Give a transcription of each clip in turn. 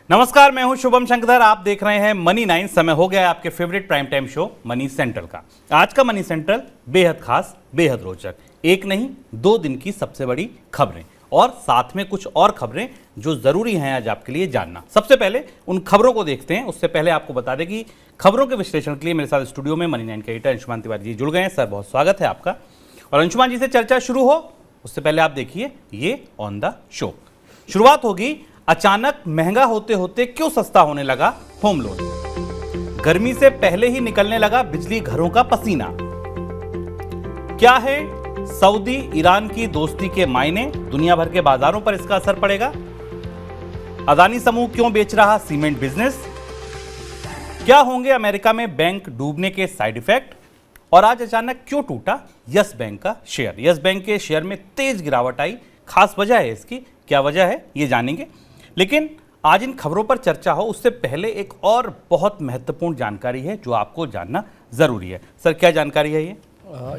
नमस्कार, मैं हूं शुभम शंकर। आप देख रहे हैं मनी 9। समय हो गया है आपके favourite prime time show money central का। आज का मनी सेंट्रल बेहद खास, बेहद रोचक, एक नहीं 2 दिन की सबसे बड़ी खबरें और साथ में कुछ और खबरें जो जरूरी हैं आज आपके लिए जानना। सबसे पहले उन खबरों को देखते हैं। उससे पहले आपको बता दें कि खबरों के विश्लेषण के लिए मेरे साथ स्टूडियो में मनी 9 के एडिटर अंशुमान तिवारी जी जुड़ गए हैं। सर, बहुत स्वागत है आपका। और अंशुमान जी से चर्चा शुरू हो उससे पहले आप देखिए ये ऑन द शो। शुरुआत होगी, अचानक महंगा होते होते क्यों सस्ता होने लगा होम लोन। गर्मी से पहले ही निकलने लगा बिजली घरों का पसीना। क्या है सऊदी ईरान की दोस्ती के मायने, दुनिया भर के बाजारों पर इसका असर पड़ेगा। अदानी समूह क्यों बेच रहा सीमेंट बिजनेस। क्या होंगे अमेरिका में बैंक डूबने के साइड इफेक्ट। और आज अचानक क्यों टूटा यस बैंक का शेयर। यस बैंक के शेयर में तेज गिरावट आई, खास वजह है इसकी, क्या वजह है ये जानेंगे। लेकिन आज इन खबरों पर चर्चा हो उससे पहले एक और बहुत महत्वपूर्ण जानकारी है जो आपको जानना जरूरी है। सर, क्या जानकारी है ये?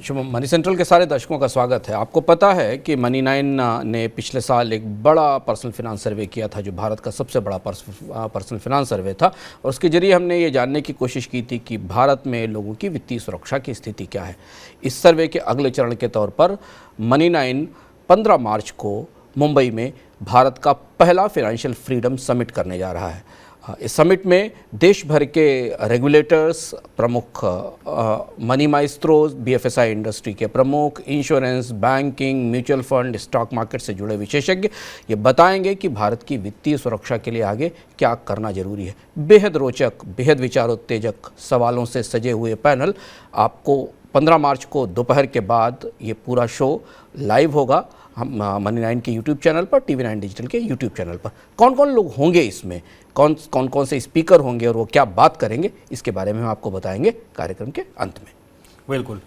शुभम, मनी सेंट्रल के सारे दर्शकों का स्वागत है। आपको पता है कि मनी 9 ने पिछले साल एक बड़ा पर्सनल फिनांस सर्वे किया था जो भारत का सबसे बड़ा पर्सनल फिनांस सर्वे था, और उसके जरिए हमने ये जानने की कोशिश की थी कि भारत में लोगों की वित्तीय सुरक्षा की स्थिति क्या है। इस सर्वे के अगले चरण के तौर पर मनी 9 15 मार्च को मुंबई में भारत का पहला फाइनेंशियल फ्रीडम समिट करने जा रहा है। इस समिट में देश भर के रेगुलेटर्स, प्रमुख मनी माइस्ट्रोज, बीएफएसआई इंडस्ट्री के प्रमुख, insurance, banking, mutual fund, stock market से जुड़े विशेषज्ञ ये बताएंगे कि भारत की वित्तीय सुरक्षा के लिए आगे क्या करना जरूरी है। बेहद रोचक, बेहद विचारोत्तेजक सवालों से सजे हुए पैनल आपको 15 मार्च को दोपहर के बाद ये पूरा शो लाइव होगा। हम मनी 9 के यूट्यूब चैनल पर, टीवी 9 डिजिटल के यूट्यूब चैनल पर। कौन कौन लोग होंगे इसमें, कौन से स्पीकर होंगे और वो क्या बात करेंगे, इसके बारे में हम आपको बताएंगे कार्यक्रम के अंत में। बिल्कुल,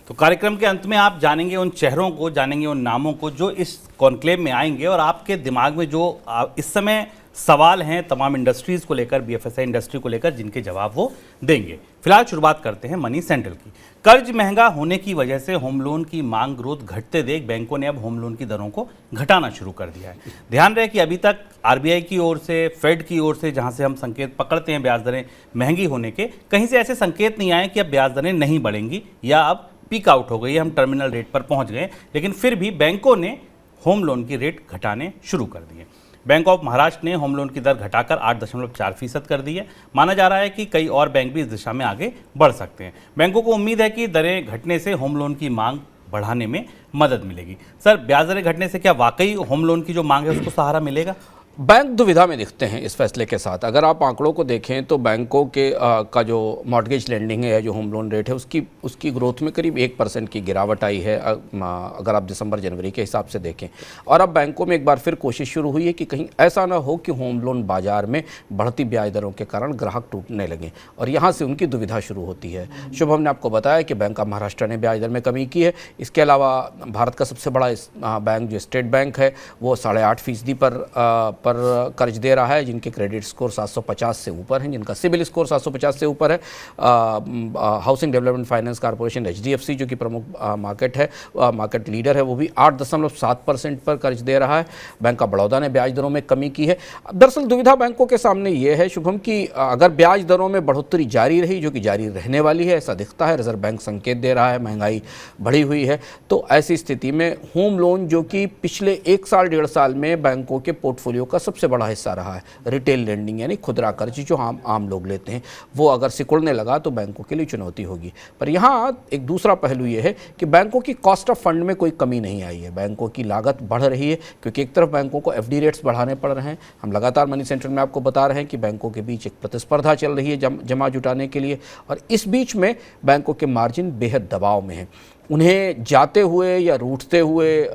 तो कार्यक्रम के अंत में आप जानेंगे उन चेहरों को, जानेंगे उन नामों को जो इस कॉन्क्लेव में आएंगे और आपके दिमाग में जो इस समय सवाल हैं तमाम इंडस्ट्रीज़ को लेकर, बीएफएसआई इंडस्ट्री को लेकर, जिनके जवाब वो देंगे। फिलहाल शुरुआत करते हैं मनी सेंट्रल की। कर्ज महंगा होने की वजह से होम लोन की मांग ग्रोथ घटते देख बैंकों ने अब होम लोन की दरों को घटाना शुरू कर दिया है। ध्यान रहे कि अभी तक आरबीआई की ओर से, फेड की ओर से, जहां से हम संकेत पकड़ते हैं ब्याज दरें महंगी होने के, कहीं से ऐसे संकेत नहीं आए कि अब ब्याज दरें नहीं बढ़ेंगी या अब पीक आउट हो गई है, हम टर्मिनल रेट पर पहुंच गए। लेकिन फिर भी बैंकों ने होम लोन की रेट घटाने शुरू कर दिए। बैंक ऑफ महाराष्ट्र ने होम लोन की दर घटाकर 8.4% कर दी है। माना जा रहा है कि कई और बैंक भी इस दिशा में आगे बढ़ सकते हैं। बैंकों को उम्मीद है कि दरें घटने से होम लोन की मांग बढ़ाने में मदद मिलेगी। सर, ब्याज दरें घटने से क्या वाकई होम लोन की जो मांग है उसको सहारा मिलेगा? बैंक दुविधा में दिखते हैं इस फैसले के साथ। अगर आप आंकड़ों को देखें तो बैंकों के का जो मॉर्गेज लेंडिंग है, जो होम लोन रेट है, उसकी ग्रोथ में करीब 1% की गिरावट आई है अगर आप दिसंबर जनवरी के हिसाब से देखें। और अब बैंकों में एक बार फिर कोशिश शुरू हुई है कि कहीं ऐसा ना हो कि होम लोन बाजार में बढ़ती ब्याज दरों के कारण ग्राहक टूटने लगें, और यहाँ से उनकी दुविधा शुरू होती है। शुभम ने आपको बताया कि बैंक ऑफ महाराष्ट्र ने ब्याज दर में कमी की है। इसके अलावा भारत का सबसे बड़ा बैंक जो स्टेट बैंक है वो 8.5% पर कर्ज दे रहा है, जिनके क्रेडिट स्कोर 750 से ऊपर हैं, जिनका सिबिल स्कोर 750 से ऊपर है। Housing development finance corporation HDFC जो कि प्रमुख मार्केट लीडर है, वो भी 8.7% पर कर्ज दे रहा है। बैंक ऑफ बड़ौदा ने ब्याज दरों में कमी की है। दरअसल दुविधा बैंकों के सामने ये है शुभम कि अगर ब्याज दरों में बढ़ोतरी जारी रही, जो कि जारी रहने वाली है ऐसा दिखता है, रिजर्व बैंक संकेत दे रहा है, महंगाई बढ़ी हुई है, तो ऐसी स्थिति में होम लोन जो कि पिछले 1 साल 1.5 साल में बैंकों के पोर्टफोलियो का सबसे बड़ा हिस्सा रहा है, रिटेल लेंडिंग यानी खुदरा कर्ज जो आम लोग लेते हैं, वो अगर सिकुड़ने लगा तो बैंकों के लिए चुनौती होगी। पर यहाँ एक दूसरा पहलू ये है कि बैंकों की कॉस्ट ऑफ फंड में कोई कमी नहीं आई है। बैंकों की लागत बढ़ रही है क्योंकि एक तरफ बैंकों को एफडी रेट्स बढ़ाने पड़ रहे हैं। हम लगातार मनी सेंट्रल में आपको बता रहे हैं कि बैंकों के बीच एक प्रतिस्पर्धा चल रही है जमा जुटाने के लिए, और इस बीच में बैंकों के मार्जिन बेहद दबाव में हैं। उन्हें जाते हुए या रूठते हुए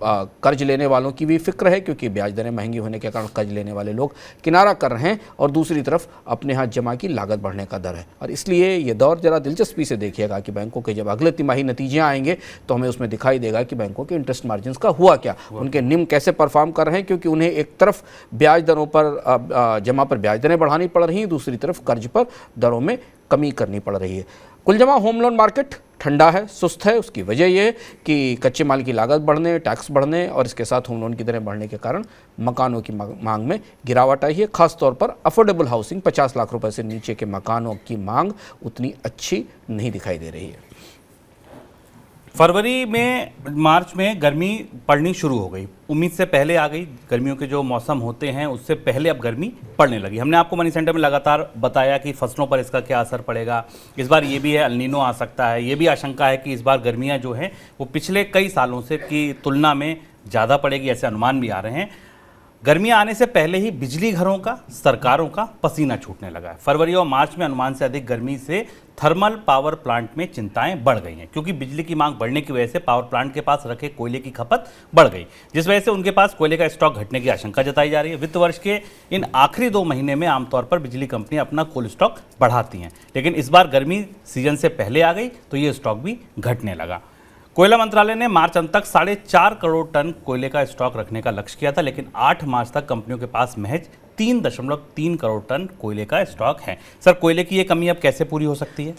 कर्ज लेने वालों की भी फिक्र है, क्योंकि ब्याज दरें महंगी होने के कारण कर्ज लेने वाले लोग किनारा कर रहे हैं, और दूसरी तरफ अपने यहाँ जमा की लागत बढ़ने का दर है। और इसलिए ये दौर जरा दिलचस्पी से देखिएगा कि बैंकों के जब अगले तिमाही नतीजे आएंगे तो हमें उसमें दिखाई देगा कि बैंकों के इंटरेस्ट मार्जिन का हुआ क्या, उनके निम कैसे परफॉर्म कर रहे हैं, क्योंकि उन्हें एक तरफ ब्याज दरों पर जमा पर ब्याज दरें बढ़ानी पड़ रही हैं, दूसरी तरफ कर्ज पर दरों में कमी करनी पड़ रही है। कुलजमा होम लोन मार्केट ठंडा है, सुस्त है। उसकी वजह यह है कि कच्चे माल की लागत बढ़ने, टैक्स बढ़ने और इसके साथ होम लोन की दरें बढ़ने के कारण मकानों की मांग में गिरावट आई है। खास तौर पर अफोर्डेबल हाउसिंग 50 लाख रुपए से नीचे के मकानों की मांग उतनी अच्छी नहीं दिखाई दे रही है। फरवरी में, मार्च में गर्मी पड़नी शुरू हो गई, उम्मीद से पहले आ गई। गर्मियों के जो मौसम होते हैं उससे पहले अब गर्मी पड़ने लगी। हमने आपको मनी सेंटर में लगातार बताया कि फसलों पर इसका क्या असर पड़ेगा। इस बार ये भी है एल नीनो आ सकता है। ये भी आशंका है कि इस बार गर्मियां जो हैं वो पिछले कई सालों से की तुलना में ज़्यादा पड़ेगी, ऐसे अनुमान भी आ रहे हैं। गर्मियां आने से पहले ही बिजली घरों का, सरकारों का पसीना छूटने लगा है। फरवरी और मार्च में अनुमान से अधिक गर्मी से थर्मल पावर प्लांट में चिंताएं बढ़ गई हैं, क्योंकि बिजली की मांग बढ़ने की वजह से पावर प्लांट के पास रखे कोयले की खपत बढ़ गई, जिस वजह से उनके पास कोयले का स्टॉक घटने की आशंका जताई जा रही है। वित्त वर्ष के इन आखिरी 2 महीने में आमतौर पर बिजली कंपनियां अपना कोल स्टॉक बढ़ाती हैं, लेकिन इस बार गर्मी सीजन से पहले आ गई तो ये स्टॉक भी घटने लगा। कोयला मंत्रालय ने मार्च अंत तक 4.5 करोड़ टन कोयले का स्टॉक रखने का लक्ष्य किया था, लेकिन 8 मार्च तक कंपनियों के पास महज 3.3 करोड़ टन कोयले का स्टॉक है। सर, कोयले की ये कमी अब कैसे पूरी हो सकती है?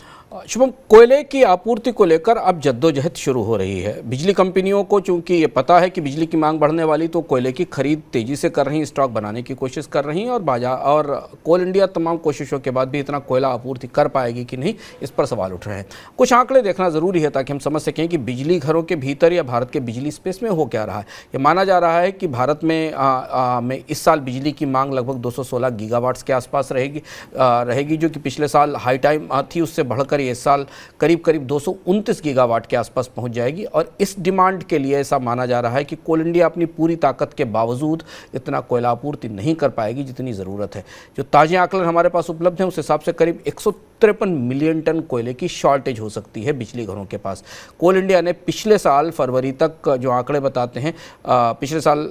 शुभम, कोयले की आपूर्ति को लेकर अब जद्दोजहद शुरू हो रही है। बिजली कंपनियों को चूंकि ये पता है कि बिजली की मांग बढ़ने वाली, तो कोयले की खरीद तेजी से कर रही हैं, स्टॉक बनाने की कोशिश कर रही हैं। और बाजार और कोल इंडिया तमाम कोशिशों के बाद भी इतना कोयला आपूर्ति कर पाएगी कि नहीं, इस पर सवाल उठ रहे हैं। कुछ आंकड़े देखना ज़रूरी है ताकि हम समझ सकें कि बिजली घरों के भीतर या भारत के बिजली स्पेस में हो क्या रहा है। ये माना जा रहा है कि भारत में इस साल बिजली की मांग लगभग 216 गीगावाट्स के आसपास रहेगी, जो कि पिछले साल हाई टाइम थी, उससे बढ़कर ये इस साल करीब 229 गीगावाट के आसपास पहुंच जाएगी। और इस डिमांड के लिए ऐसा माना जा रहा है कि कोल इंडिया अपनी पूरी ताकत के बावजूद इतना कोयला आपूर्ति नहीं कर पाएगी जितनी ज़रूरत है। जो ताज़े आंकलन हमारे पास उपलब्ध हैं उस हिसाब से करीब 153 मिलियन टन कोयले की शॉर्टेज हो सकती है बिजली घरों के पास। कोल इंडिया ने पिछले साल फरवरी तक जो आंकड़े बताते हैं, पिछले साल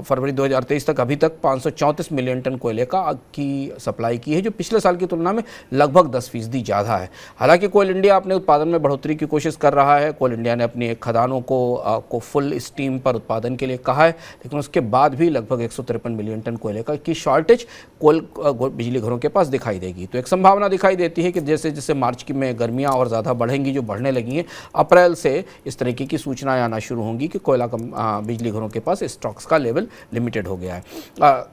फरवरी 2023 तक अभी तक 534 मिलियन टन कोयले की सप्लाई की है, जो पिछले साल की तुलना में लगभग 10% ज़्यादा है। हालांकि कोल इंडिया अपने उत्पादन में बढ़ोतरी की कोशिश कर रहा है। कोल इंडिया ने अपनी खदानों को फुल स्टीम पर उत्पादन के लिए कहा है, लेकिन उसके बाद भी लगभग 153 मिलियन टन कोयले की शॉर्टेज बिजली घरों के पास दिखाई देगी। तो एक संभावना दिखाई देती है कि जैसे जैसे मार्च की में गर्मियां और ज़्यादा बढ़ेंगी, जो बढ़ने लगी हैं, अप्रैल से इस तरीके की सूचनाएं आना शुरू होंगी कि बिजली घरों के पास स्टॉक्स का लेवल लिमिटेड हो गया है,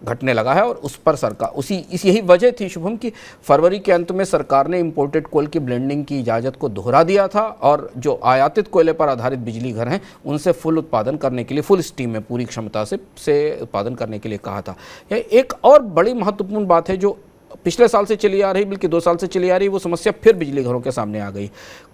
घटने लगा है। और उस पर सरकार यही वजह थी शुभम कि फरवरी के अंत में सरकार ने इंपोर्टेड कोल की ब्लेंडिंग की इजाज़त को दोहरा दिया था और जो आयातित कोयले पर आधारित बिजली घर हैं उनसे फुल उत्पादन करने के लिए, फुल स्टीम में पूरी क्षमता से उत्पादन करने के लिए कहा था। यह एक और बड़ी महत्वपूर्ण बात है जो पिछले साल से चली आ रही, बल्कि 2 साल से चली आ रही, वो समस्या फिर बिजली घरों के सामने आ गई।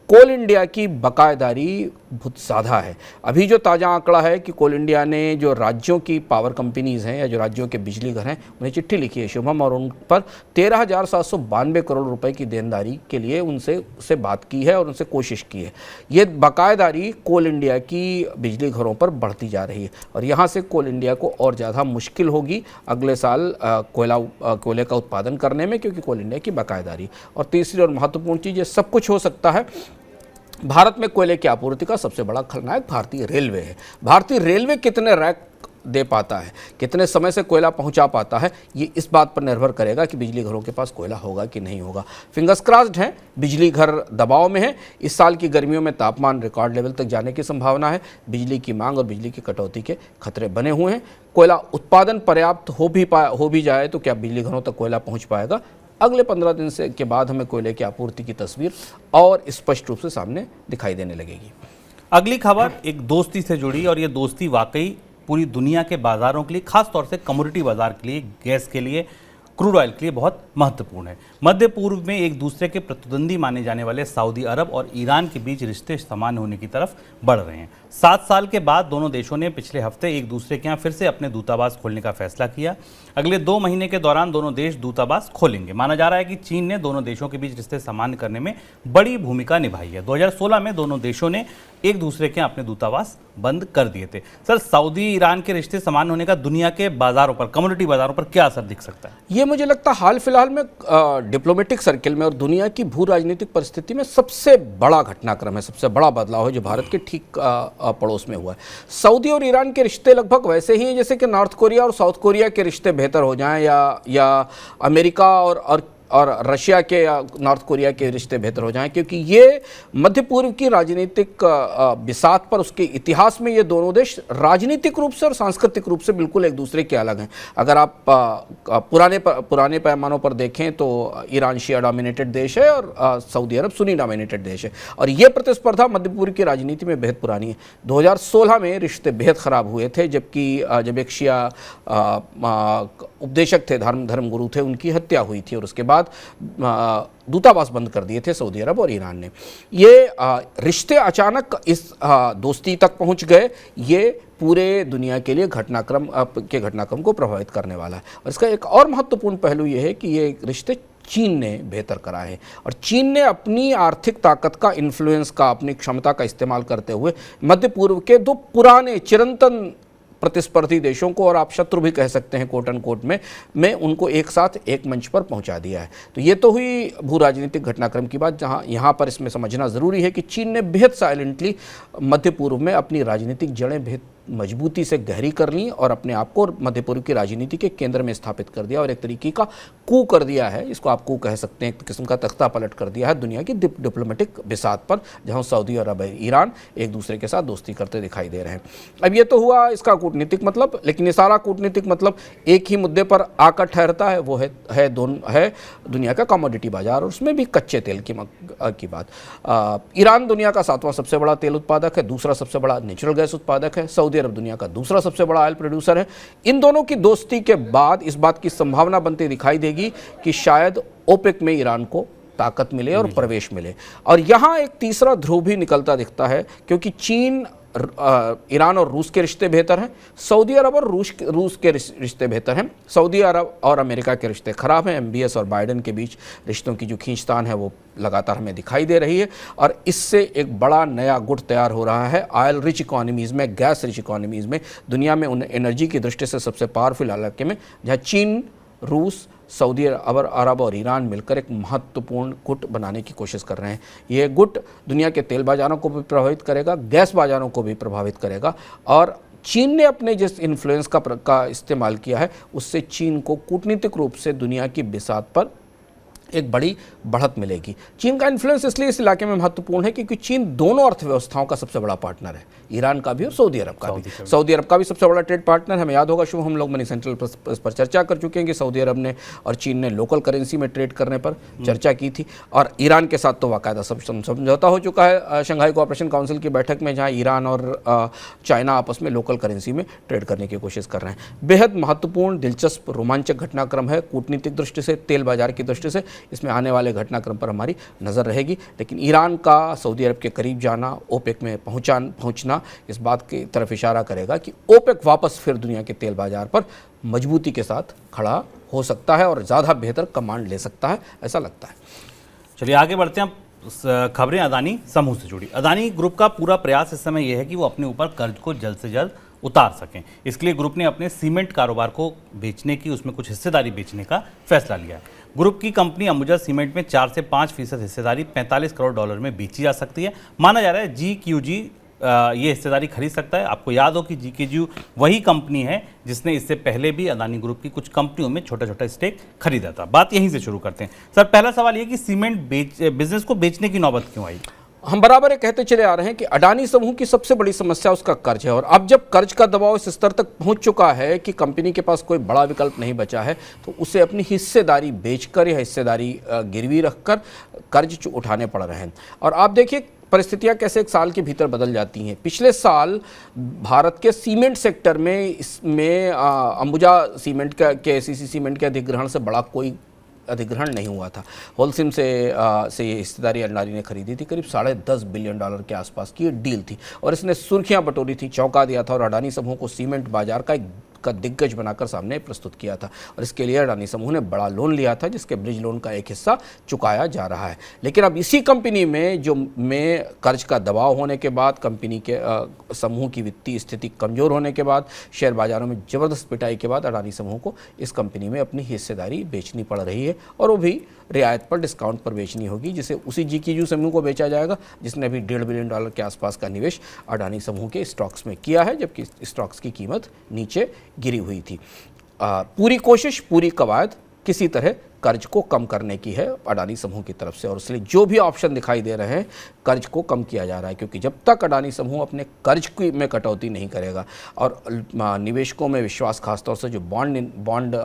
कोल इंडिया की बकायेदारी बहुत ज़्यादा है। अभी जो ताज़ा आंकड़ा है कि कोल इंडिया ने जो राज्यों की पावर कंपनीज़ हैं या जो राज्यों के बिजली घर हैं उन्हें चिट्ठी लिखी है शुभम, और उन पर 13,792 करोड़ रुपए की देनदारी के लिए उनसे बात की है और उनसे कोशिश की है। ये बकायेदारी कोल इंडिया की बिजली घरों पर बढ़ती जा रही है और यहाँ से कोल इंडिया को और ज़्यादा मुश्किल होगी अगले साल कोयले का उत्पादन करने में, क्योंकि कोल इंडिया की बकायेदारी। और तीसरी और महत्वपूर्ण चीज़, ये सब कुछ हो सकता है। भारत में कोयले की आपूर्ति का सबसे बड़ा खलनायक भारतीय रेलवे है। भारतीय रेलवे कितने रैक दे पाता है, कितने समय से कोयला पहुंचा पाता है, ये इस बात पर निर्भर करेगा कि बिजली घरों के पास कोयला होगा कि नहीं होगा। फिंगर्स क्रॉस्ड हैं, बिजली घर दबाव में है। इस साल की गर्मियों में तापमान रिकॉर्ड लेवल तक जाने की संभावना है। बिजली की मांग और बिजली की कटौती के खतरे बने हुए हैं। कोयला उत्पादन पर्याप्त हो भी जाए तो क्या बिजली घरों तक कोयला पहुँच पाएगा? अगले 15 दिन के बाद हमें कोयले की आपूर्ति की तस्वीर और स्पष्ट रूप से सामने दिखाई देने लगेगी। अगली खबर एक दोस्ती से जुड़ी, और ये दोस्ती वाकई पूरी दुनिया के बाज़ारों के लिए, खास तौर से कमोडिटी बाज़ार के लिए, गैस के लिए, क्रूड ऑयल के लिए बहुत महत्वपूर्ण है। मध्य पूर्व में एक दूसरे के प्रतिद्वंदी माने जाने वाले सऊदी अरब और ईरान के बीच रिश्ते सामान्य होने की तरफ बढ़ रहे हैं। 7 साल के बाद दोनों देशों ने पिछले हफ्ते एक दूसरे के यहाँ फिर से अपने दूतावास खोलने का फैसला किया। अगले 2 महीने के दौरान दोनों देश दूतावास खोलेंगे। माना जा रहा है कि चीन ने दोनों देशों के बीच रिश्ते सामान्य करने में बड़ी भूमिका निभाई है। 2016 में दोनों देशों ने एक दूसरे के अपने दूतावास बंद कर दिए थे। सर, सऊदी ईरान के रिश्ते सामान्य होने का दुनिया के बाजारों पर, कमोडिटी बाजारों पर क्या असर दिख सकता है? ये मुझे लगता है हाल फिलहाल में डिप्लोमेटिक सर्किल में और दुनिया की भू राजनीतिक परिस्थिति में सबसे बड़ा घटनाक्रम है, सबसे बड़ा बदलाव है जो भारत के ठीक पड़ोस में हुआ है। सऊदी और ईरान के रिश्ते लगभग वैसे ही हैं जैसे कि नॉर्थ कोरिया और साउथ कोरिया के रिश्ते बेहतर हो जाएं या अमेरिका और और रशिया के या नॉर्थ कोरिया के रिश्ते बेहतर हो जाएं, क्योंकि ये मध्य पूर्व की राजनीतिक बिसात पर, उसके इतिहास में ये दोनों देश राजनीतिक रूप से और सांस्कृतिक रूप से बिल्कुल एक दूसरे के अलग हैं। अगर आप पुराने पैमानों पर देखें तो ईरान शिया डोमिनेटेड देश है और सऊदी अरब सुन्नी डोमिनेटेड देश है, और ये प्रतिस्पर्धा मध्य पूर्व की राजनीति में बेहद पुरानी है। 2016 में रिश्ते बेहद खराब हुए थे, जबकि जब एक शिया उपदेशक थे, धर्म गुरु थे, उनकी हत्या हुई थी और उसके बाद दूतावास बंद कर दिए थे सऊदी अरब और ईरान ने। ये रिश्ते अचानक इस दोस्ती तक पहुंच गए, ये पूरे दुनिया के लिए घटनाक्रम को प्रभावित करने वाला है। और इसका एक और महत्वपूर्ण पहलू ये है कि ये रिश्ते चीन ने बेहतर कराए हैं, और चीन ने अपनी आर्थिक ताकत का, इन्फ्लुएंस का, अपनी क्षमता का इस्तेमाल करते हुए मध्य पूर्व के दो पुराने चिरंतन प्रतिस्पर्धी देशों को, और आप शत्रु भी कह सकते हैं कोट अनकोट में उनको एक साथ एक मंच पर पहुंचा दिया है। तो ये तो हुई भू राजनीतिक घटनाक्रम की बात, जहां यहाँ पर इसमें समझना ज़रूरी है कि चीन ने बेहद साइलेंटली मध्य पूर्व में अपनी राजनीतिक जड़ें बेहद मजबूती से गहरी कर ली और अपने आप को मध्य पूर्व की राजनीति के केंद्र में स्थापित कर दिया, और एक तरीके का कू कर दिया है, इसको आप कू कह सकते हैं, एक किस्म का तख्ता पलट कर दिया है दुनिया की डिप्लोमेटिक बिसात पर, जहां सऊदी अरब और ईरान एक दूसरे के साथ दोस्ती करते दिखाई दे रहे हैं। अब ये तो हुआ इसका कूटनीतिक मतलब, लेकिन ये सारा कूटनीतिक मतलब एक ही मुद्दे पर आकर ठहरता है, वो है दुनिया का कमोडिटी बाजार, और उसमें भी कच्चे तेल की बात। ईरान दुनिया का 7वां सबसे बड़ा तेल उत्पादक है, दूसरा सबसे बड़ा नेचुरल गैस उत्पादक है, सऊदी अरब दुनिया का दूसरा सबसे बड़ा ऑयल प्रोड्यूसर है। इन दोनों की दोस्ती के बाद इस बात की संभावना बनती दिखाई देगी कि शायद ओपेक में ईरान को ताकत मिले और प्रवेश मिले। और यहाँ एक तीसरा ध्रुव भी निकलता दिखता है, क्योंकि चीन, ईरान और रूस के रिश्ते बेहतर हैं, सऊदी अरब और रूस के रिश्ते बेहतर हैं, सऊदी अरब और अमेरिका के रिश्ते खराब हैं। MBS और बाइडेन के बीच रिश्तों की जो खींचतान है वो लगातार हमें दिखाई दे रही है, और इससे एक बड़ा नया गुट तैयार हो रहा है ऑयल रिच इकोनॉमीज़ में, गैस रिच इकोनॉमीज़ में, दुनिया में उन एनर्जी की दृष्टि से सबसे पावरफुल इलाके में, जहाँ चीन, रूस, सऊदी अरब और ईरान मिलकर एक महत्वपूर्ण गुट बनाने की कोशिश कर रहे हैं। ये गुट दुनिया के तेल बाजारों को भी प्रभावित करेगा, गैस बाजारों को भी प्रभावित करेगा, और चीन ने अपने जिस इन्फ्लुएंस का इस्तेमाल किया है, उससे चीन को कूटनीतिक रूप से दुनिया की बिसात पर एक बड़ी बढ़त मिलेगी। चीन का इन्फ्लुएंस इसलिए इस इलाके में महत्वपूर्ण है क्योंकि चीन दोनों अर्थव्यवस्थाओं का सबसे बड़ा पार्टनर है, ईरान का भी और सऊदी अरब का भी। सऊदी अरब का भी सबसे बड़ा ट्रेड पार्टनर है। हमें याद होगा शुभ, हम लोग मनी सेंट्रल पर चर्चा कर चुके हैं कि सऊदी अरब ने और चीन ने लोकल करेंसी में ट्रेड करने पर चर्चा की थी, और ईरान के साथ तो बाकायदा समझौता हो चुका है शंघाई कोऑपरेशन काउंसिल की बैठक में, जहाँ ईरान और चाइना आपस में लोकल करेंसी में ट्रेड करने की कोशिश कर रहे हैं। बेहद महत्वपूर्ण, दिलचस्प, रोमांचक घटनाक्रम है कूटनीतिक दृष्टि से, तेल बाजार की दृष्टि से। इसमें आने वाले घटनाक्रम पर हमारी नज़र रहेगी, लेकिन ईरान का सऊदी अरब के करीब जाना, ओपेक में पहुंचना इस बात की तरफ इशारा करेगा कि ओपेक वापस फिर दुनिया के तेल बाजार पर मजबूती के साथ खड़ा हो सकता है और ज़्यादा बेहतर कमांड ले सकता है, ऐसा लगता है। चलिए आगे बढ़ते हैं। खबरें अदानी समूह से जुड़ी। अदानी ग्रुप का पूरा प्रयास इस समय यह है कि वो अपने ऊपर कर्ज को जल्द से जल्द उतार सकें। इसके लिए ग्रुप ने अपने सीमेंट कारोबार को बेचने की, उसमें कुछ हिस्सेदारी बेचने का फैसला लिया है। ग्रुप की कंपनी अंबुजा सीमेंट में 4 से 5% हिस्सेदारी $45 करोड़ में बेची जा सकती है। माना जा रहा है GQG ये हिस्सेदारी खरीद सकता है। आपको याद हो कि GQG वही कंपनी है जिसने इससे पहले भी अदानी ग्रुप की कुछ कंपनियों में छोटा छोटा स्टेक खरीदा था। बात यहीं से शुरू करते हैं। सर, पहला सवाल ये कि सीमेंट बिजनेस को बेचने की नौबत क्यों आई? हम बराबर ये कहते चले आ रहे हैं कि अडानी समूह की सबसे बड़ी समस्या उसका कर्ज है, और अब जब कर्ज का दबाव इस स्तर तक पहुंच चुका है कि कंपनी के पास कोई बड़ा विकल्प नहीं बचा है, तो उसे अपनी हिस्सेदारी बेचकर या हिस्सेदारी गिरवी रखकर कर्ज उठाने पड़ रहे हैं। और आप देखिए परिस्थितियां कैसे एक साल के भीतर बदल जाती हैं। पिछले साल भारत के सीमेंट सेक्टर में इसमें अंबुजा सीमेंट के ACC सीमेंट के अधिग्रहण से बड़ा कोई अधिग्रहण नहीं हुआ था। होलसिम से ये हिस्सेदारी अडानी ने खरीदी थी, करीब $10.5 बिलियन के आसपास की डील थी, और इसने सुर्खियां बटोरी थी, चौंका दिया था, और अडानी समूह को सीमेंट बाजार का दिग्गज बनाकर सामने प्रस्तुत किया था। और इसके लिए अडानी समूह ने बड़ा लोन लिया था, जिसके ब्रिज लोन का एक हिस्सा चुकाया जा रहा है। लेकिन अब इसी कंपनी में कर्ज का दबाव होने के बाद, कंपनी के समूह की वित्तीय स्थिति कमज़ोर होने के बाद, शेयर बाजारों में ज़बरदस्त पिटाई के बाद अडानी समूह को इस कंपनी में अपनी हिस्सेदारी बेचनी पड़ रही है, और वो भी रियायत पर, डिस्काउंट पर बेचनी होगी, जिसे उसी GQG समूह को बेचा जाएगा जिसने अभी $1.5 बिलियन के आसपास का निवेश अडानी समूह के स्टॉक्स में किया है, जबकि स्टॉक्स की कीमत नीचे गिरी हुई थी। पूरी कोशिश, पूरी कवायद किसी तरह कर्ज को कम करने की है अडानी समूह की तरफ से, और इसलिए जो भी ऑप्शन दिखाई दे रहे हैं कर्ज को कम किया जा रहा है, क्योंकि जब तक अडानी समूह अपने कर्ज की में कटौती नहीं करेगा और निवेशकों में विश्वास, खासतौर से जो बॉन्ड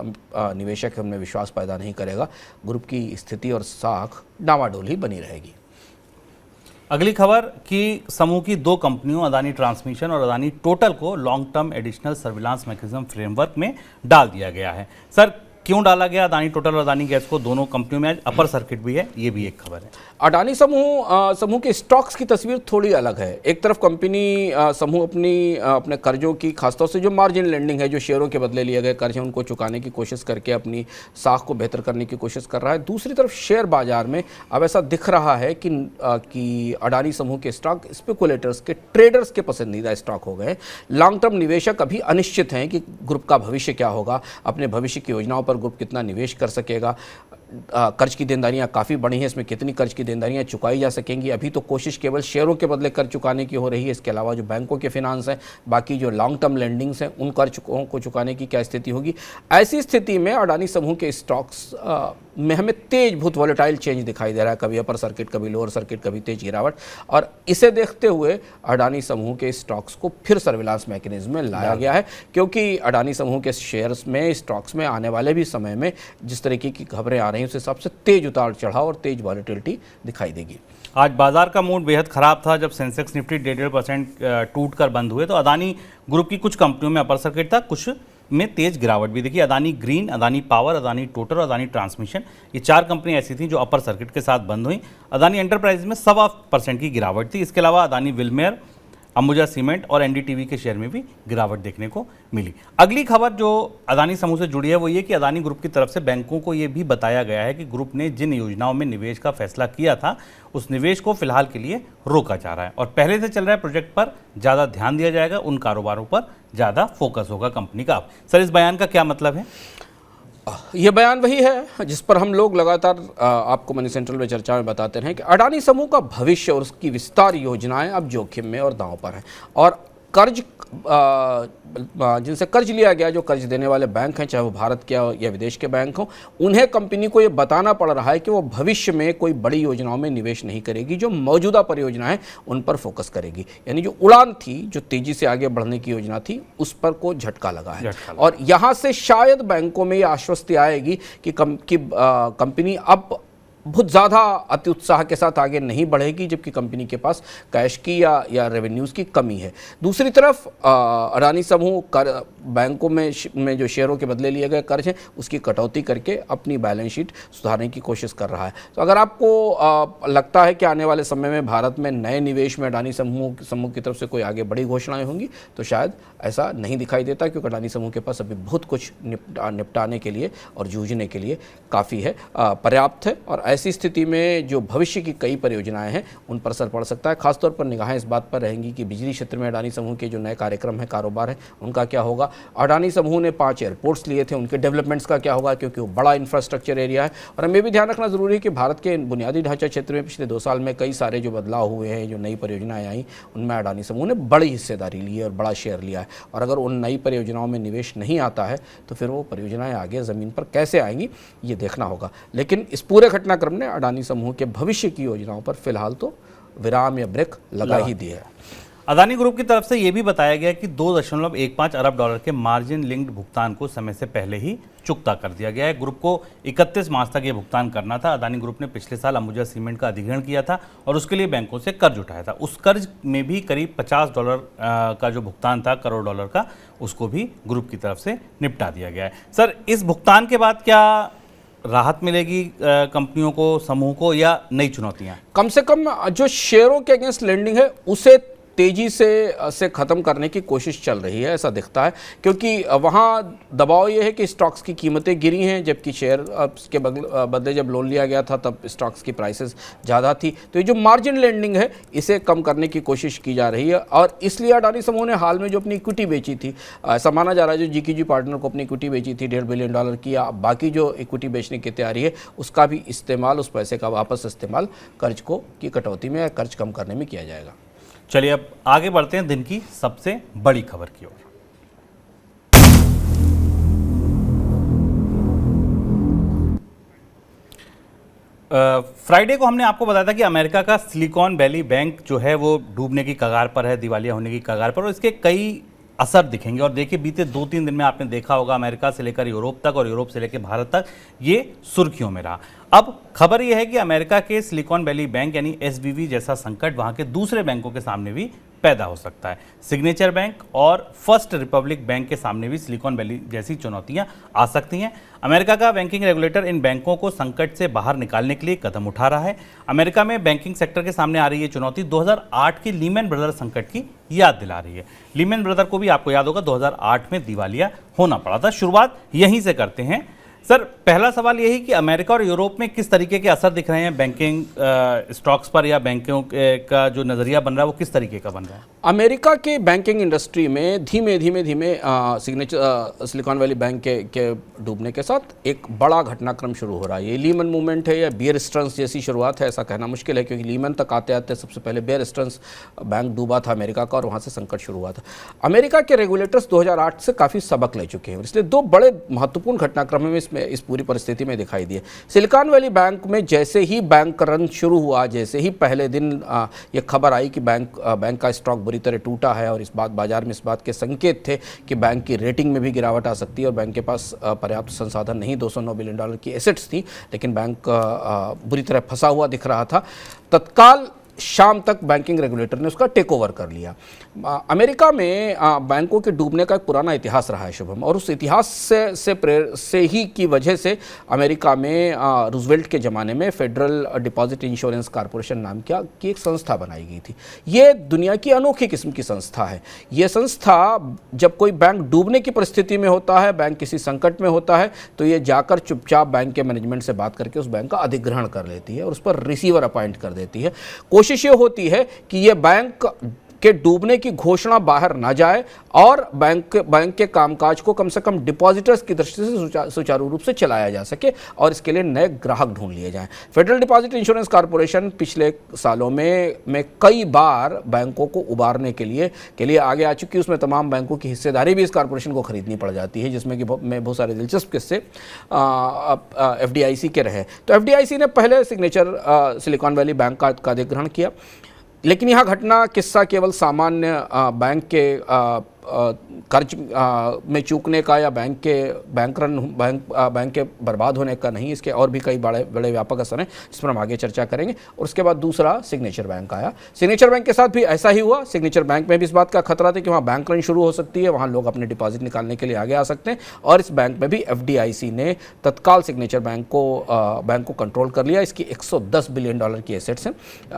निवेशक है उनमें विश्वास पैदा नहीं करेगा, ग्रुप की स्थिति और साख डामाडोल ही बनी रहेगी। अगली खबर कि समूह की दो कंपनियों अदानी ट्रांसमिशन और अदानी टोटल को long term additional surveillance mechanism framework में डाल दिया गया है। सर, क्यों डाला गया अदानी टोटल और अदानी गैस को? दोनों कंपनियों में आज अपर सर्किट भी है, ये भी एक खबर है। अडानी समूह के स्टॉक्स की तस्वीर थोड़ी अलग है। एक तरफ कंपनी समूह अपने कर्जों की, खासतौर से जो मार्जिन लेंडिंग है, जो शेयरों के बदले लिए गए कर्ज हैं, उनको चुकाने की कोशिश करके अपनी साख को बेहतर करने की कोशिश कर रहा है। दूसरी तरफ शेयर बाजार में अब ऐसा दिख रहा है कि अडानी समूह के स्टॉक स्पेकुलेटर्स के, ट्रेडर्स के पसंदीदा स्टॉक हो गए। लॉन्ग टर्म निवेशक अभी अनिश्चित हैं कि ग्रुप का भविष्य क्या होगा, अपने भविष्य की योजनाओं पर ग्रुप कितना निवेश कर सकेगा। कर्ज की देनदारियां काफ़ी बढ़ी हैं, इसमें कितनी कर्ज की देनदारियां चुकाई जा सकेंगी। अभी तो कोशिश केवल शेयरों के बदले कर्ज चुकाने की हो रही है। इसके अलावा जो बैंकों के फिनांस हैं, बाकी जो लॉन्ग टर्म लेंडिंग्स हैं, उन कर्ज को चुकाने की क्या स्थिति होगी। ऐसी स्थिति में अडानी समूह के स्टॉक्स में हमें तेज बहुत वॉलेटाइल चेंज दिखाई दे रहा है, कभी अपर सर्किट, कभी लोअर सर्किट, कभी तेज गिरावट। और इसे देखते हुए अडानी समूह के स्टॉक्स को फिर सर्विलांस मैकेनिज्म में लाया गया है, क्योंकि अडानी समूह के शेयर्स में, स्टॉक्स में आने वाले भी समय में जिस तरीके की खबरें आ रही हैं, उस हिसाब से तेज उतार चढ़ाव और तेज वॉलेटिलिटी दिखाई देगी। आज बाजार का मूड बेहद खराब था। जब सेंसेक्स निफ्टी 1.5% टूटकर बंद हुए तो अदानी ग्रुप की कुछ कंपनियों में अपर सर्किट था, कुछ में तेज गिरावट भी देखी। Adani green, Adani power, Adani total और अदानी ट्रांसमिशन, ये 4 कंपनियां ऐसी थीं जो अपर सर्किट के साथ बंद हुई। अदानी एंटरप्राइज में 1.25% की गिरावट थी। इसके अलावा अदानी विलमेर, अंबुजा सीमेंट और एनडीटीवी के शेयर में भी गिरावट देखने को मिली। अगली खबर जो अदानी समूह से जुड़ी है वो ये कि अदानी ग्रुप की तरफ से बैंकों को ये भी बताया गया है कि ग्रुप ने जिन योजनाओं में निवेश का फैसला किया था उस निवेश को फिलहाल के लिए रोका जा रहा है और पहले से चल रहे प्रोजेक्ट पर ज़्यादा ध्यान दिया जाएगा, उन कारोबारों पर ज़्यादा फोकस होगा कंपनी का। सर, इस बयान का क्या मतलब है? ये बयान वही है जिस पर हम लोग लगातार आपको मनी सेंट्रल में चर्चा में बताते रहे कि अडानी समूह का भविष्य और उसकी विस्तार योजनाएं अब जोखिम में और दांव पर हैं। और कर्ज जिनसे कर्ज लिया गया, जो कर्ज देने वाले बैंक हैं, चाहे वो भारत के या विदेश के बैंक हों, उन्हें कंपनी को ये बताना पड़ रहा है कि वो भविष्य में कोई बड़ी योजनाओं में निवेश नहीं करेगी, जो मौजूदा परियोजनाएं उन पर फोकस करेगी। यानी जो उड़ान थी, जो तेजी से आगे बढ़ने की योजना थी, उस पर को झटका लगा है। और यहाँ से शायद बैंकों में ये आश्वस्ति आएगी कि कंपनी अब बहुत ज़्यादा अति उत्साह के साथ आगे नहीं बढ़ेगी, जबकि कंपनी के पास कैश की या रेवेन्यूज़ की कमी है। दूसरी तरफ अडानी समूह बैंकों में जो शेयरों के बदले लिए गए कर्ज हैं उसकी कटौती करके अपनी बैलेंस शीट सुधारने की कोशिश कर रहा है। तो अगर आपको लगता है कि आने वाले समय में भारत में नए निवेश में अडानी समूह की तरफ से कोई आगे बड़ी घोषणाएं होंगी, तो शायद ऐसा नहीं दिखाई देता, क्योंकि अडानी समूह के पास अभी बहुत कुछ निपटाने के लिए और जूझने के लिए काफ़ी है, पर्याप्त है। और ऐसी स्थिति में जो भविष्य की कई परियोजनाएं हैं उन पर असर पड़ सकता है। खासतौर पर निगाहें इस बात पर रहेंगी कि बिजली क्षेत्र में अडानी समूह के जो नए कार्यक्रम हैं, कारोबार है, उनका क्या होगा। अडानी समूह ने 5 एयरपोर्ट्स लिए थे, उनके डेवलपमेंट्स का क्या होगा, क्योंकि वो बड़ा इंफ्रास्ट्रक्चर एरिया है। और हमें भी ध्यान रखना जरूरी है कि भारत के बुनियादी ढांचा क्षेत्र में पिछले 2 साल में कई सारे जो बदलाव हुए हैं, जो नई परियोजनाएं आई, उनमें अडानी समूह ने बड़ी हिस्सेदारी ली है और बड़ा शेयर लिया है। और अगर उन नई परियोजनाओं में निवेश नहीं आता है तो फिर वो परियोजनाएं आगे ज़मीन पर कैसे आएंगी, ये देखना होगा। लेकिन इस पूरे घटनाक्रम ने अडानी समूह के भविष्य की योजनाओं पर फिलहाल तो विराम या ब्रेक लगा ही दिया है। अदानी ग्रुप की तरफ से यह भी बताया गया कि $2.15 अरब के मार्जिन लिंक्ड भुगतान को समय से पहले ही चुकता कर दिया गया है। ग्रुप को 31 मार्च तक ये भुगतान करना था। अदानी ग्रुप ने पिछले साल अंबुजा सीमेंट का अधिग्रहण किया था और उसके लिए बैंकों से कर्ज उठाया था। उस कर्ज में भी करीब $50 का जो भुगतान था, करोड़ डॉलर का, उसको भी ग्रुप की तरफ से निपटा दिया गया है। सर, इस भुगतान के बाद क्या राहत मिलेगी कंपनियों को, समूह को, या नई चुनौतियां? कम से कम जो शेयरों के अगेंस्ट लेंडिंग है उसे तेजी से ख़त्म करने की कोशिश चल रही है, ऐसा दिखता है। क्योंकि वहाँ दबाव ये है कि स्टॉक्स की कीमतें गिरी हैं, जबकि शेयर के बदले जब लोन लिया गया था तब स्टॉक्स की प्राइसेस ज़्यादा थी। तो ये जो मार्जिन लेंडिंग है इसे कम करने की कोशिश की जा रही है। और इसलिए अडानी समूह ने हाल में जो अपनी इक्विटी बेची थी, ऐसा माना जा रहा है जो जीकेजी पार्टनर को अपनी इक्विटी बेची थी $1.5 बिलियन की, या बाकी जो इक्विटी बेचने की तैयारी है उसका भी इस्तेमाल, उस पैसे का वापस इस्तेमाल कर्ज की कटौती में या कर्ज कम करने में किया जाएगा। चलिए अब आगे बढ़ते हैं दिन की सबसे बड़ी खबर की ओर। फ्राइडे को हमने आपको बताया था कि अमेरिका का सिलिकॉन वैली बैंक जो है वो डूबने की कगार पर है, दिवालिया होने की कगार पर, और इसके कई असर दिखेंगे। और देखिए बीते 2-3 दिन में आपने देखा होगा अमेरिका से लेकर यूरोप तक और यूरोप से लेकर भारत तक ये सुर्खियों में रहा। अब खबर यह है कि अमेरिका के सिलिकॉन वैली बैंक यानी एसवीबी जैसा संकट वहां के दूसरे बैंकों के सामने भी पैदा हो सकता है। सिग्नेचर बैंक और फर्स्ट रिपब्लिक बैंक के सामने भी सिलिकॉन वैली जैसी चुनौतियां आ सकती हैं। अमेरिका का बैंकिंग रेगुलेटर इन बैंकों को संकट से बाहर निकालने के लिए कदम उठा रहा है। अमेरिका में बैंकिंग सेक्टर के सामने आ रही ये चुनौती 2008 की लीमैन ब्रदर संकट की याद दिला रही है। लीमैन ब्रदर को भी आपको याद होगा 2008 में दिवालिया होना पड़ा था। शुरुआत यहीं से करते हैं। सर, पहला सवाल यही कि अमेरिका और यूरोप में किस तरीके के असर दिख रहे हैं बैंकिंग स्टॉक्स पर, या बैंकों का जो नज़रिया बन रहा है वो किस तरीके का बन रहा है? अमेरिका के बैंकिंग इंडस्ट्री में धीमे धीमे सिग्नेचर सिलिकॉन वैली बैंक के डूबने के साथ एक बड़ा घटनाक्रम शुरू हो रहा है। ये लीमन मूवमेंट है या बियर स्टर्न्स जैसी शुरुआत है, ऐसा कहना मुश्किल है, क्योंकि लीमन तक आते आते सबसे पहले बियर स्टर्न्स बैंक डूबा था अमेरिका का, और वहाँ से संकट शुरू हुआ था। अमेरिका के रेगुलेटर्स 2008 से काफ़ी सबक ले चुके हैं, इसलिए दो बड़े महत्वपूर्ण घटनाक्रम में इस पूरी परिस्थिति में दिखाई दिए। सिलिकॉन वैली बैंक में जैसे ही बैंक रन शुरू हुआ, जैसे ही पहले दिन ये खबर आई कि बैंक का स्टॉक बुरी तरह टूटा है, और बाजार में इस बात के संकेत थे कि बैंक की रेटिंग में भी गिरावट आ सकती है, और बैंक के पास पर्याप्त संसाधन नहीं, $209 बिलियन की एसेट्स थी, लेकिन बैंक बुरी तरह फंसा हुआ दिख रहा था। तत्काल शाम तक बैंकिंग रेगुलेटर ने उसका टेक ओवर कर लिया। अमेरिका में बैंकों के डूबने का एक पुराना इतिहास रहा है शुभम, और उस इतिहास से ही की वजह से अमेरिका में रूजवेल्ट के ज़माने में फेडरल डिपॉजिट इंश्योरेंस कॉरपोरेशन नाम की एक संस्था बनाई गई थी। ये दुनिया की अनोखी किस्म की संस्था है। ये संस्था जब कोई बैंक डूबने की परिस्थिति में होता है, बैंक किसी संकट में होता है, तो ये जाकर चुपचाप बैंक के मैनेजमेंट से बात करके उस बैंक का अधिग्रहण कर लेती है और उस पर रिसीवर अपॉइंट कर देती है। कोशिश ये होती है कि ये बैंक के डूबने की घोषणा बाहर ना जाए, और बैंक के कामकाज को कम से कम डिपॉजिटर्स की दृष्टि से सुचारू रूप से चलाया जा सके, और इसके लिए नए ग्राहक ढूंढ लिए जाएं। फेडरल डिपॉजिट इंश्योरेंस कॉरपोरेशन पिछले सालों में कई बार बैंकों को उबारने के लिए आगे आ चुकी है। उसमें तमाम बैंकों की हिस्सेदारी भी इस कॉरपोरेशन को खरीदनी पड़ जाती है, जिसमें कि बहुत सारे दिलचस्प किस्से FDIC के रहे। तो FDIC ने पहले सिग्नेचर सिलिकॉन वैली बैंक का अधिग्रहण किया, लेकिन यह घटना किस्सा केवल सामान्य बैंक के कर्ज में चूकने का या बैंक के बर्बाद होने का नहीं, इसके और भी कई बड़े व्यापक असर हैं, जिस पर हम आगे चर्चा करेंगे। और उसके बाद दूसरा सिग्नेचर बैंक आया। सिग्नेचर बैंक के साथ भी ऐसा ही हुआ। सिग्नेचर बैंक में भी इस बात का खतरा था कि वहाँ बैंक रन शुरू हो सकती है, वहाँ लोग अपने डिपॉजिट निकालने के लिए आगे आ सकते हैं, और इस बैंक में भी FDIC ने तत्काल सिग्नेचर बैंक को कंट्रोल कर लिया। इसकी $110 बिलियन की एसेट्स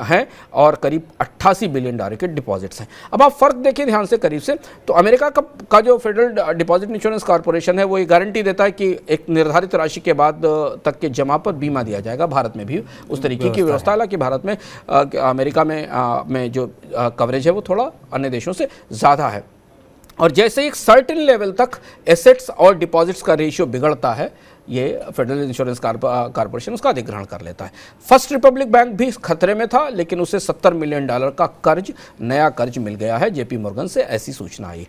हैं और करीब $88 बिलियन के डिपॉजिट्स हैं। अब आप फर्क देखिए ध्यान से करीब से, तो अमेरिका का जो फेडरल डिपॉजिट इंश्योरेंस कॉरपोरेशन है वो ये गारंटी देता है कि एक निर्धारित राशि के बाद तक के जमा पर बीमा दिया जाएगा। भारत में भी उस तरीके की व्यवस्था, हालांकि भारत में अमेरिका में जो कवरेज है वो थोड़ा अन्य देशों से ज़्यादा है। और जैसे एक सर्टेन लेवल तक एसेट्स और डिपॉजिट्स का रेशियो बिगड़ता है, ये फेडरल इंश्योरेंस कॉरपोरेशन उसका अधिग्रहण कर लेता है। फर्स्ट रिपब्लिक बैंक भी खतरे में था, लेकिन उसे $70 मिलियन का नया कर्ज मिल गया है JP मॉर्गन से, ऐसी सूचना आई।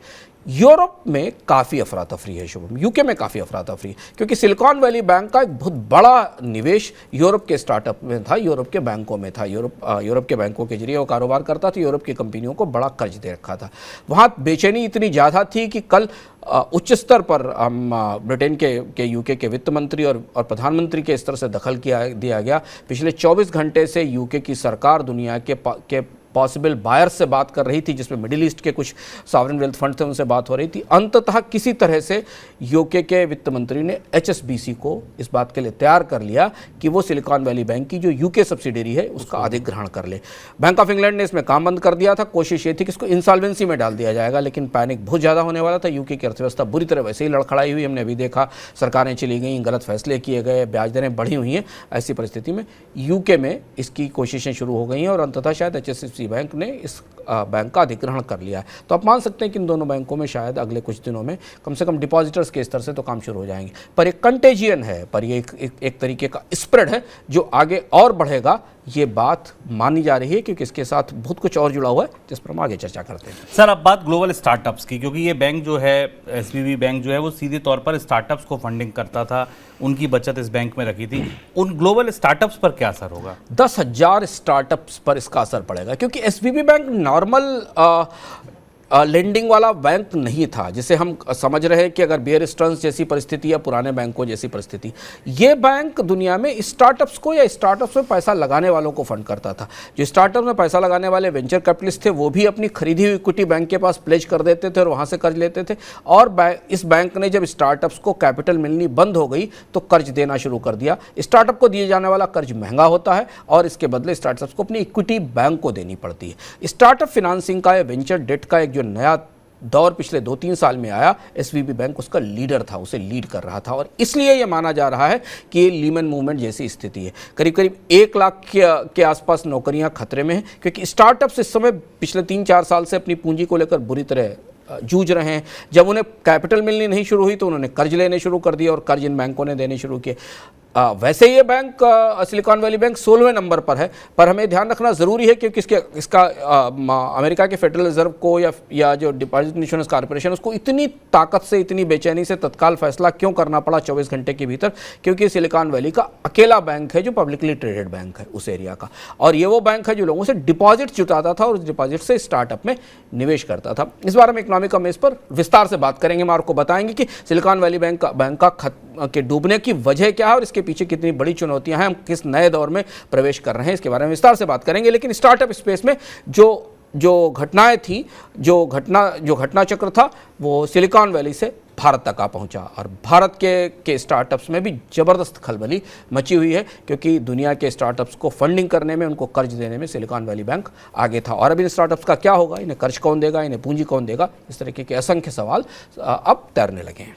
यूरोप में काफ़ी अफरा तफरी है शुभम, यूके में काफ़ी अफरा तफरी, क्योंकि सिलिकॉन वैली बैंक का एक बहुत बड़ा निवेश यूरोप के स्टार्टअप में था, यूरोप के बैंकों में था। यूरोप के बैंकों के जरिए वो कारोबार करता था, यूरोप की कंपनियों को बड़ा कर्ज दे रखा था। वहाँ बेचैनी इतनी ज़्यादा थी कि कल उच्च स्तर पर ब्रिटेन के यूके के वित्त मंत्री और प्रधानमंत्री के स्तर से दखल दिया गया। पिछले 24 घंटे से यूके की सरकार दुनिया के पॉसिबल बायर्स से बात कर रही थी, जिसमें मिडिल ईस्ट के कुछ सॉवरेन वेल्थ फंड थे, उनसे बात हो रही थी। अंततः किसी तरह से यूके के वित्त मंत्री ने HSBC को इस बात के लिए तैयार कर लिया कि वो सिलिकॉन वैली बैंक की जो यूके सब्सिडरी है उसका अधिग्रहण कर ले। बैंक ऑफ इंग्लैंड ने इसमें काम बंद कर दिया था। कोशिश ये थी कि इसको इंसॉल्वेंसी में डाल दिया जाएगा, लेकिन पैनिक बहुत ज़्यादा होने वाला था। यूके की अर्थव्यवस्था बुरी तरह वैसे ही लड़खड़ाई हुई, हमने अभी देखा, सरकारें चली गई, गलत फैसले किए गए, ब्याज दरें बढ़ी हुई हैं। ऐसी परिस्थिति में यूके में इसकी कोशिशें शुरू हो गई हैं, और अंततः शायद HSBC बैंक ने बैंक का अधिग्रहण कर लिया है। तो आप मान सकते हैं कि इन दोनों बैंकों में शायद अगले कुछ दिनों में कम से कम डिपॉजिटर्स के स्तर से तो काम शुरू हो जाएंगे। पर एक कंटेजियन है, पर ये एक तरीके का स्प्रेड है जो आगे और बढ़ेगा, ये बात मानी जा रही है, क्योंकि इसके साथ बहुत कुछ और जुड़ा हुआ है जिस पर हम आगे चर्चा करते हैं। सर अब बात ग्लोबल स्टार्टअप्स की, क्योंकि ये बैंक जो है एसवीबी बैंक जो है वो सीधे तौर पर स्टार्टअप्स को फंडिंग करता था, उनकी बचत इस बैंक में रखी थी। उन ग्लोबल स्टार्टअप्स पर क्या असर होगा? 10,000 स्टार्टअप्स पर इसका असर पड़ेगा, क्योंकि एसवीबी बैंक नॉर्मल लेंडिंग वाला बैंक नहीं था, जिसे हम समझ रहे हैं कि अगर बेयर स्टर्न्स जैसी परिस्थिति या पुराने बैंकों जैसी परिस्थिति, ये बैंक दुनिया में स्टार्टअप्स को या स्टार्टअप्स में पैसा लगाने वालों को फंड करता था। जो स्टार्टअप में पैसा लगाने वाले वेंचर कैपिटलिस्ट थे वो भी अपनी खरीदी हुई इक्विटी बैंक के पास प्लेज कर देते थे और वहाँ से कर्ज लेते थे। और इस बैंक ने जब स्टार्टअप्स को कैपिटल मिलनी बंद हो गई तो कर्ज देना शुरू कर दिया। स्टार्टअप को दिए जाने वाला कर्ज महंगा होता है और इसके बदले स्टार्टअप्स को अपनी इक्विटी बैंक को देनी पड़ती है। स्टार्टअप फिनांसिंग का या वेंचर डेट का एक जो नया दौर पिछले 2-3 साल में आया, एसवीबी बैंक उसका लीडर था, उसे लीड कर रहा था। और इसलिए यह माना जा रहा है कि ये लीमन मूवमेंट जैसी स्थिति है। करीब करीब 1 लाख के आसपास नौकरियां खतरे में हैं, क्योंकि स्टार्टअप्स इस समय पिछले 3-4 साल से अपनी पूंजी को लेकर बुरी तरह जूझ रहे हैं। जब उन्हें कैपिटल मिलनी नहीं शुरू हुई तो उन्होंने कर्ज लेने शुरू कर दिए और कर्ज इन बैंकों ने देने शुरू किए। वैसे ये बैंक सिलिकॉन वैली बैंक 16वें नंबर पर है, पर हमें ध्यान रखना ज़रूरी है क्योंकि इसका अमेरिका के फेडरल रिजर्व को या जो डिपॉजिट इंश्योरेंस कॉर्पोरेशन उसको इतनी ताकत से, इतनी बेचैनी से तत्काल फैसला क्यों करना पड़ा 24 घंटे के भीतर, क्योंकि सिलिकॉन वैली का अकेला बैंक है जो पब्लिकली ट्रेडेड बैंक है उस एरिया का। और ये वो बैंक है जो लोगों से डिपॉजिट जुटाता था और उस डिपॉजिट से स्टार्टअप में निवेश करता था। इस बारे में इकोनॉमिक मेज पर विस्तार से बात करेंगे। हम आपको बताएंगे कि सिलिकॉन वैली बैंक के डूबने की वजह क्या है और इसके पीछे कितनी बड़ी चुनौतियां हैं, हम किस नए दौर में प्रवेश कर रहे हैं, इसके बारे में विस्तार से बात करेंगे। लेकिन स्टार्टअप स्पेस में जो घटनाएं थी, जो घटना चक्र था, वो सिलिकॉन वैली से भारत तक आ पहुंचा और भारत के स्टार्टअप्स में भी ज़बरदस्त खलबली मची हुई है, क्योंकि दुनिया के स्टार्टअप्स को फंडिंग करने में, उनको कर्ज देने में सिलिकॉन वैली बैंक आगे था। और अब इन स्टार्टअप्स का क्या होगा, इन्हें कर्ज कौन देगा, इन्हें पूंजी कौन देगा, इस तरीके के असंख्य सवाल अब तैरने लगे हैं।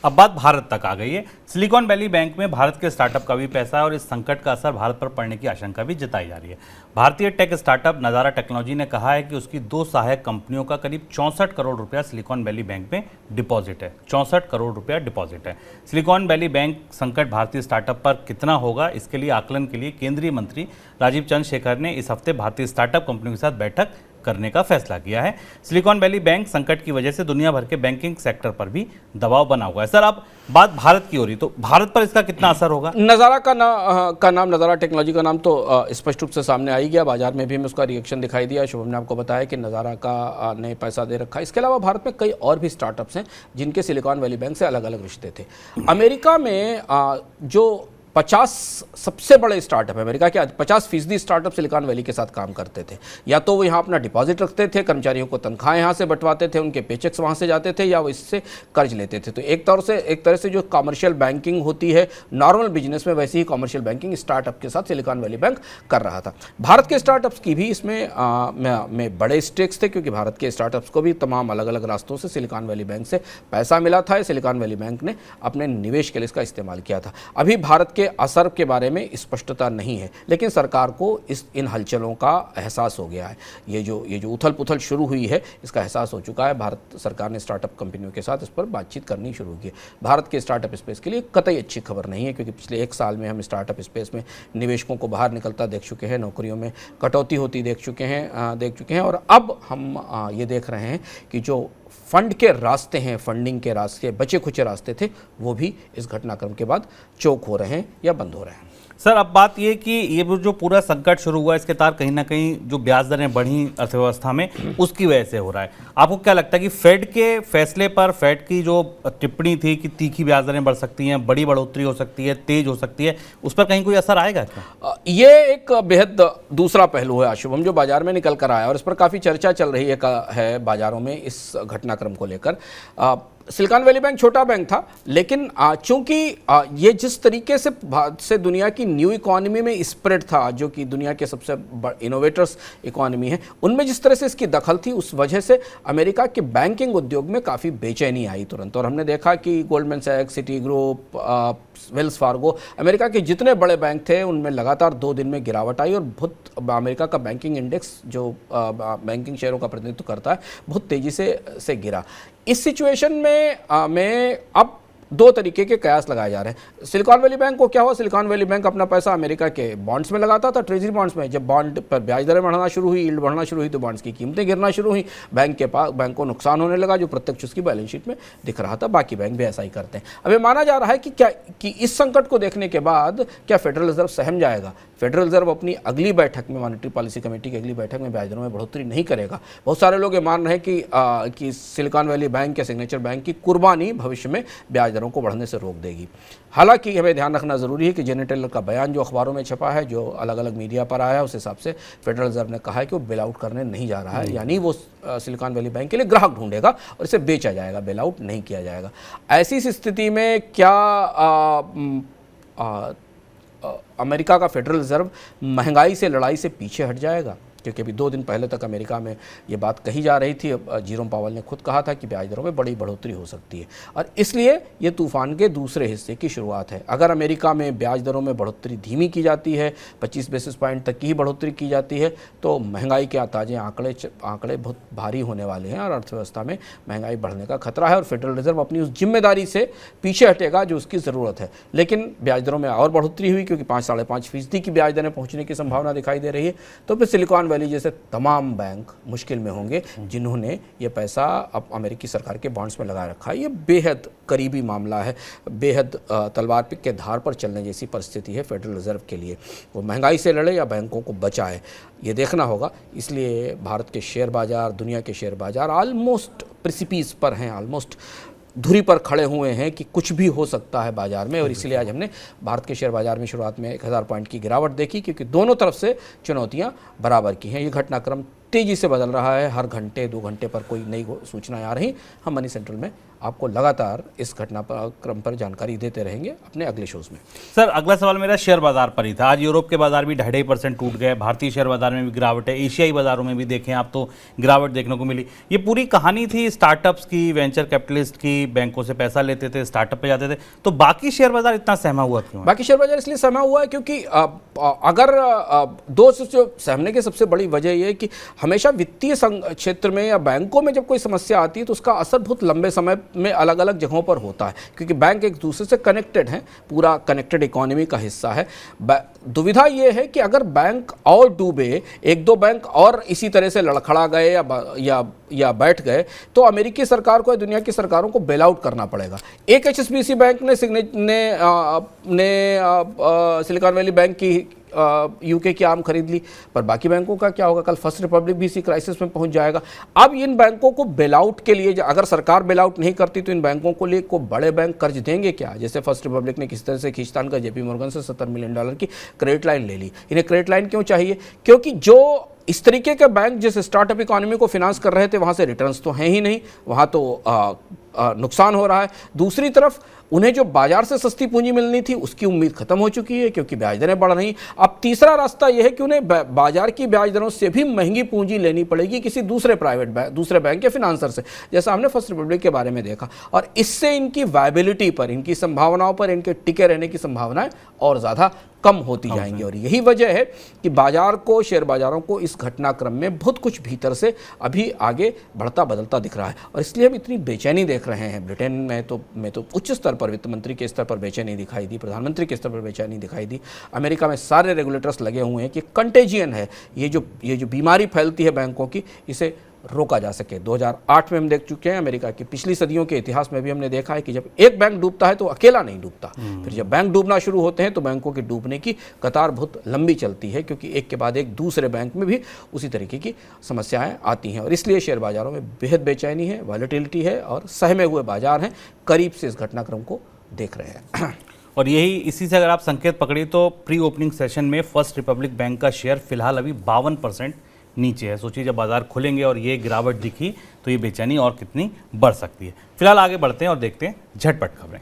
अब बात भारत तक आ गई है। सिलिकॉन वैली बैंक में भारत के स्टार्टअप का भी पैसा है और इस संकट का असर भारत पर पड़ने की आशंका भी जताई जा रही है। भारतीय टेक स्टार्टअप नज़ारा टेक्नोलॉजी ने कहा है कि उसकी 2 सहायक कंपनियों का करीब 64 करोड़ रुपया सिलिकॉन वैली बैंक में डिपॉजिट है। 64 करोड़ रुपया डिपॉजिट है। सिलिकॉन वैली बैंक संकट भारतीय स्टार्टअप पर कितना होगा, इसके लिए आकलन के लिए केंद्रीय मंत्री राजीव चंद्रशेखर ने इस हफ्ते भारतीय स्टार्टअप कंपनियों के साथ बैठक करने का फैसला किया है। सिलिकॉन वैली बैंक संकट की वजह से दुनिया भर के बैंकिंग सेक्टर पर भी दबाव बना हुआ है। सर अब बात भारत की हो रही, तो भारत पर इसका कितना असर होगा? नज़ारा का नाम नज़ारा टेक्नोलॉजी का नाम तो स्पष्ट रूप से सामने आ ही गया, बाजार में भी हमें उसका रिएक्शन दिखाई दिया। शुभम ने आपको बताया कि नज़ारा का ने पैसा दे रखा है। इसके अलावा भारत में कई और भी स्टार्टअप्स हैं जिनके सिलिकॉन वैली बैंक से अलग अलग रिश्ते थे। अमेरिका में जो 50 सबसे बड़े स्टार्टअप है, अमेरिका के 50% स्टार्टअप सिलिकॉन वैली के साथ काम करते थे। या तो वो यहाँ अपना डिपॉजिट रखते थे, कर्मचारियों को तनख्वाहें यहाँ से बंटवाते थे, उनके पेचेक्स वहाँ से जाते थे, या वो इससे कर्ज लेते थे। तो एक तरह से जो कमर्शियल बैंकिंग होती है नॉर्मल बिजनेस में, वैसी ही कमर्शियल बैंकिंग स्टार्टअप के साथ सिलिकॉन वैली बैंक कर रहा था। भारत के स्टार्टअप्स की भी इसमें बड़े स्टेक्स थे, क्योंकि भारत के स्टार्टअप्स को भी तमाम अलग अलग रास्तों से सिलिकॉन वैली बैंक से पैसा मिला था। सिलिकॉन वैली बैंक ने अपने निवेश के लिए इसका इस्तेमाल किया था। अभी भारत के असर के बारे में स्पष्टता नहीं है, लेकिन सरकार को इन हलचलों का एहसास हो गया है। ये जो उथल पुथल शुरू हुई है, इसका एहसास हो चुका है। भारत सरकार ने स्टार्टअप कंपनियों के साथ इस पर बातचीत करनी शुरू की है। भारत के स्टार्टअप स्पेस के लिए कतई अच्छी खबर नहीं है, क्योंकि पिछले 1 साल में हम स्टार्टअप स्पेस में निवेशकों को बाहर निकलता देख चुके हैं, नौकरियों में कटौती होती देख चुके हैं और अब हम ये देख रहे हैं कि जो फंड के रास्ते हैं, फंडिंग के रास्ते, बचे खुचे रास्ते थे, वो भी इस घटनाक्रम के बाद चौक हो रहे हैं या बंद हो रहे हैं। सर अब बात ये कि ये जो पूरा संकट शुरू हुआ, इसके तार कहीं ना कहीं जो ब्याज दरें बढ़ी अर्थव्यवस्था में, उसकी वजह से हो रहा है। आपको क्या लगता है कि फेड के फैसले पर, फेड की जो टिप्पणी थी कि तीखी ब्याज दरें बढ़ सकती हैं, बड़ी बढ़ोतरी हो सकती है, तेज हो सकती है, उस पर कहीं कोई असर आएगा क्या? ये एक बेहद दूसरा पहलू है शुभम, जो बाजार में निकल कर आया और इस पर काफ़ी चर्चा चल रही है बाजारों में इस घटनाक्रम को लेकर। सिलिकॉन वैली बैंक छोटा बैंक था, लेकिन चूंकि ये जिस तरीके से दुनिया की न्यू इकोनॉमी में स्प्रेड था, जो कि दुनिया के सबसे इनोवेटर्स इकोनॉमी है, उनमें जिस तरह से इसकी दखल थी, उस वजह से अमेरिका के बैंकिंग उद्योग में काफ़ी बेचैनी आई तुरंत। और हमने देखा कि गोल्डमैन सैक्स, Citigroup, Wells Fargo, America के जितने बड़े बैंक थे उनमें लगातार 2 दिन में गिरावट आई और बहुत अमेरिका का बैंकिंग इंडेक्स जो बैंकिंग शेयरों का प्रतिनिधित्व करता है बहुत तेज़ी से गिरा। इस सिचुएशन में अब 2 तरीके के कयास लगाए जा रहे हैं। सिलिकॉन वैली बैंक को क्या हुआ, सिलिकॉन वैली बैंक अपना पैसा अमेरिका के बॉन्ड्स में लगाता था, ट्रेजरी बॉन्ड्स में। जब बॉन्ड पर ब्याज दरें बढ़ना शुरू हुई, यील्ड बढ़ना शुरू हुई, तो बॉन्ड्स की कीमतें गिरना शुरू हुई, बैंक को नुकसान होने लगा, जो प्रत्यक्ष उसकी बैलेंस शीट में दिख रहा था। बाकी बैंक भी ऐसा ही करते हैं। अब ये माना जा रहा है कि इस संकट को देखने के बाद क्या फेडरल रिजर्व सहम जाएगा। फेडरल रिजर्व अपनी अगली बैठक में, मॉनेटरी पॉलिसी कमेटी की अगली बैठक में ब्याज दरों में बढ़ोतरी नहीं करेगा। बहुत सारे लोग ये मान रहे हैं कि सिलिकॉन वैली बैंक या सिग्नेचर बैंक की कुर्बानी भविष्य में ब्याज दरों को बढ़ने से रोक देगी। हालांकि हमें ध्यान रखना जरूरी है कि जेनेट टेलर का बयान जो अखबारों में छपा है, जो अलग अलग मीडिया पर आया है, उस हिसाब से फेडरल रिजर्व ने कहा है कि वो बेल आउट करने नहीं जा रहा है, यानी वो सिलिकॉन वैली बैंक के लिए ग्राहक ढूंढेगा और इसे बेचा जाएगा, बेल आउट नहीं किया जाएगा। ऐसी स्थिति में क्या अमेरिका का फेडरल रिजर्व महंगाई से लड़ाई से पीछे हट जाएगा? क्योंकि अभी 2 दिन पहले तक अमेरिका में ये बात कही जा रही थी, जेरोम पावल ने खुद कहा था कि ब्याज दरों में बड़ी बढ़ोतरी हो सकती है, और इसलिए ये तूफान के दूसरे हिस्से की शुरुआत है। अगर अमेरिका में ब्याज दरों में बढ़ोतरी धीमी की जाती है, 25 बेसिस पॉइंट तक की ही बढ़ोतरी की जाती है, तो महंगाई के ताज़े आंकड़े बहुत भारी होने वाले हैं और अर्थव्यवस्था में महंगाई बढ़ने का खतरा है, और फेडरल रिजर्व अपनी उस जिम्मेदारी से पीछे हटेगा जो उसकी ज़रूरत है। लेकिन ब्याज दरों में और बढ़ोतरी हुई, क्योंकि 5-5.5% की ब्याज दरें पहुँचने की संभावना दिखाई दे रही है, तो फिर सिलिकॉन वैली जैसे तमाम बैंक मुश्किल में होंगे जिन्होंने ये पैसा अब अमेरिकी सरकार के बॉन्ड्स में लगा रखा है। ये बेहद करीबी मामला है, बेहद तलवार के धार पर चलने जैसी परिस्थिति है फेडरल रिजर्व के लिए। वो महंगाई से लड़े या बैंकों को बचाए, ये देखना होगा। इसलिए भारत के शेयर बाजार, दुनिया के शेयर बाजार ऑलमोस्ट प्रेसिपिस पर हैं, ऑलमोस्ट धुरी पर खड़े हुए हैं कि कुछ भी हो सकता है बाजार में। और इसलिए आज हमने भारत के शेयर बाजार में शुरुआत में 1000 पॉइंट की गिरावट देखी, क्योंकि दोनों तरफ से चुनौतियां बराबर की हैं। ये घटनाक्रम तेज़ी से बदल रहा है, हर घंटे 2 घंटे पर कोई नई सूचनाएं आ रही। हम मनी सेंट्रल में आपको लगातार इस घटनाक्रम पर जानकारी देते रहेंगे अपने अगले शोज़ में। सर, अगला सवाल मेरा शेयर बाजार पर ही था। आज यूरोप के बाजार भी 2.5% टूट गए, भारतीय शेयर बाजार में भी गिरावट है, एशियाई बाजारों में भी देखें आप तो गिरावट देखने को मिली। ये पूरी कहानी थी स्टार्टअप्स की, वेंचर कैपिटलिस्ट की, बैंकों से पैसा लेते थे, स्टार्टअप पे जाते थे। तो बाकी शेयर बाजार इतना सहमा हुआ क्यों है? बाकी शेयर बाजार इसलिए सहमा हुआ है क्योंकि अगर दो जो सहमने की सबसे बड़ी वजह यह है कि हमेशा वित्तीय क्षेत्र में या बैंकों में जब कोई समस्या आती है तो उसका असर बहुत लंबे समय में अलग अलग जगहों पर होता है, क्योंकि बैंक एक दूसरे से कनेक्टेड हैं, पूरा कनेक्टेड इकोनॉमी का हिस्सा है। दुविधा ये है कि अगर बैंक और डूबे, 1-2 बैंक और इसी तरह से लड़खड़ा गए या बैठ गए, तो अमेरिकी सरकार को या दुनिया की सरकारों को बेल आउट करना पड़ेगा। एक HSBC बैंक ने सिलिकॉन वैली बैंक की यूके की आम खरीद ली, पर बाकी बैंकों का क्या होगा? कल फर्स्ट रिपब्लिक भी इसी क्राइसिस में पहुंच जाएगा। अब इन बैंकों को बेल आउट के लिए, अगर सरकार बेल आउट नहीं करती तो इन बैंकों को लिए को बड़े बैंक कर्ज देंगे क्या? जैसे फर्स्ट रिपब्लिक ने किस तरह से खींचतान का JP मॉर्गन से $70 मिलियन की क्रेडिट लाइन ले ली। इन्हें क्रेडिट लाइन क्यों चाहिए? क्योंकि जो इस तरीके के बैंक जिस स्टार्टअप इकोनॉमी को फिनांस कर रहे थे, वहाँ से रिटर्न्स तो हैं ही नहीं, वहाँ तो नुकसान हो रहा है। दूसरी तरफ उन्हें जो बाजार से सस्ती पूंजी मिलनी थी उसकी उम्मीद खत्म हो चुकी है, क्योंकि ब्याज दरें बढ़ रही। अब तीसरा रास्ता यह है कि उन्हें बाजार की ब्याज दरों से भी महंगी पूंजी लेनी पड़ेगी किसी दूसरे दूसरे बैंक के फिनांसर से, जैसा हमने फर्स्ट रिपब्लिक के बारे में देखा। और इससे इनकी वायबिलिटी पर, इनकी संभावनाओं पर, इनके टिके रहने की संभावनाएं और ज़्यादा कम होती जाएंगी। और यही वजह है कि बाजार को, शेयर बाजारों को इस घटनाक्रम में बहुत कुछ भीतर से अभी आगे बढ़ता बदलता दिख रहा है, और इसलिए हम इतनी बेचैनी देख रहे हैं। ब्रिटेन में तो उच्च स्तर पर, वित्त मंत्री के स्तर पर बेचैनी दिखाई दी, प्रधानमंत्री के स्तर पर बेचैनी दिखाई दी। अमेरिका में सारे रेगुलेटर्स लगे हुए हैं कि कंटेजियन है, ये जो बीमारी फैलती है बैंकों की, इसे रोका जा सके। 2008 में हम देख चुके हैं, अमेरिका की पिछली सदियों के इतिहास में भी हमने देखा है कि जब एक बैंक डूबता है तो अकेला नहीं डूबता, फिर जब बैंक डूबना शुरू होते हैं तो बैंकों के डूबने की कतार बहुत लंबी चलती है, क्योंकि एक के बाद एक दूसरे बैंक में भी उसी तरीके की समस्याएं आती हैं। और इसलिए शेयर बाजारों में बेहद बेचैनी है, वॉलेटिलिटी है और सहमे हुए बाजार हैं, करीब से इस घटनाक्रम को देख रहे हैं। और इसी से अगर आप संकेत पकड़िए तो प्री ओपनिंग सेशन में फर्स्ट रिपब्लिक बैंक का शेयर फिलहाल अभी 52% नीचे है। सोचिए जब बाजार खुलेंगे और ये गिरावट दिखी तो ये बेचैनी और कितनी बढ़ सकती है। फिलहाल आगे बढ़ते हैं और देखते हैं झटपट खबरें।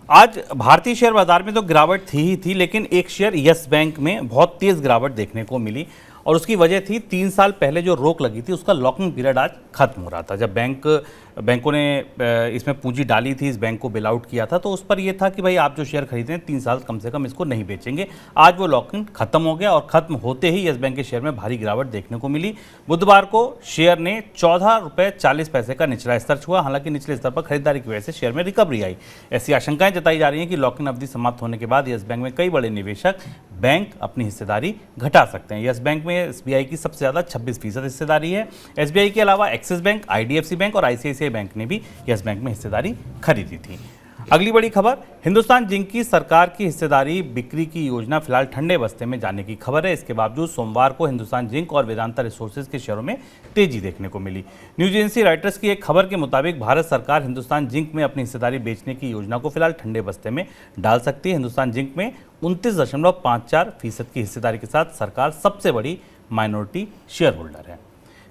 आज भारतीय शेयर बाजार में तो गिरावट थी ही थी, लेकिन एक शेयर यस बैंक में बहुत तेज गिरावट देखने को मिली और उसकी वजह थी 3 साल पहले जो रोक लगी थी उसका लॉकिंग पीरियड आज खत्म हो रहा था। जब बैंकों ने इसमें पूंजी डाली थी, इस बैंक को बेल आउट किया था, तो उस पर यह था कि भाई आप जो शेयर खरीदें 3 साल कम से कम इसको नहीं बेचेंगे। आज वो लॉकिंग खत्म हो गया और खत्म होते ही यस बैंक के शेयर में भारी गिरावट देखने को मिली। बुधवार को शेयर ने 14 रुपये 40 पैसे का निचला स्तर छुआ। हालांकि निचले स्तर पर खरीदारी की वजह से शेयर में रिकवरी आई। ऐसी आशंकाएं जताई जा रही हैं कि लॉकिंग अवधि समाप्त होने के बाद यस बैंक में कई बड़े निवेशक बैंक अपनी हिस्सेदारी घटा सकते हैं। यस बैंक में एसबीआई की सबसे ज़्यादा 26% हिस्सेदारी है। एसबीआई के अलावा एक्सिस बैंक, आईडीएफसी बैंक और आईसीआईसीआई बैंक ने भी यस बैंक में हिस्सेदारी खरीदी थी। अगली बड़ी खबर, हिंदुस्तान जिंक की सरकार की हिस्सेदारी बिक्री की योजना फिलहाल ठंडे बस्ते में जाने की खबर है। इसके बावजूद सोमवार को हिंदुस्तान जिंक और वेदांता रिसोर्सेज के शेयरों में तेजी देखने को मिली। न्यूज एजेंसी रॉयटर्स की एक खबर के मुताबिक भारत सरकार हिंदुस्तान जिंक में अपनी हिस्सेदारी बेचने की योजना को फिलहाल ठंडे बस्ते में डाल सकती है। हिंदुस्तान जिंक में 29.54% की हिस्सेदारी के साथ सरकार सबसे बड़ी माइनॉरिटी शेयर होल्डर है।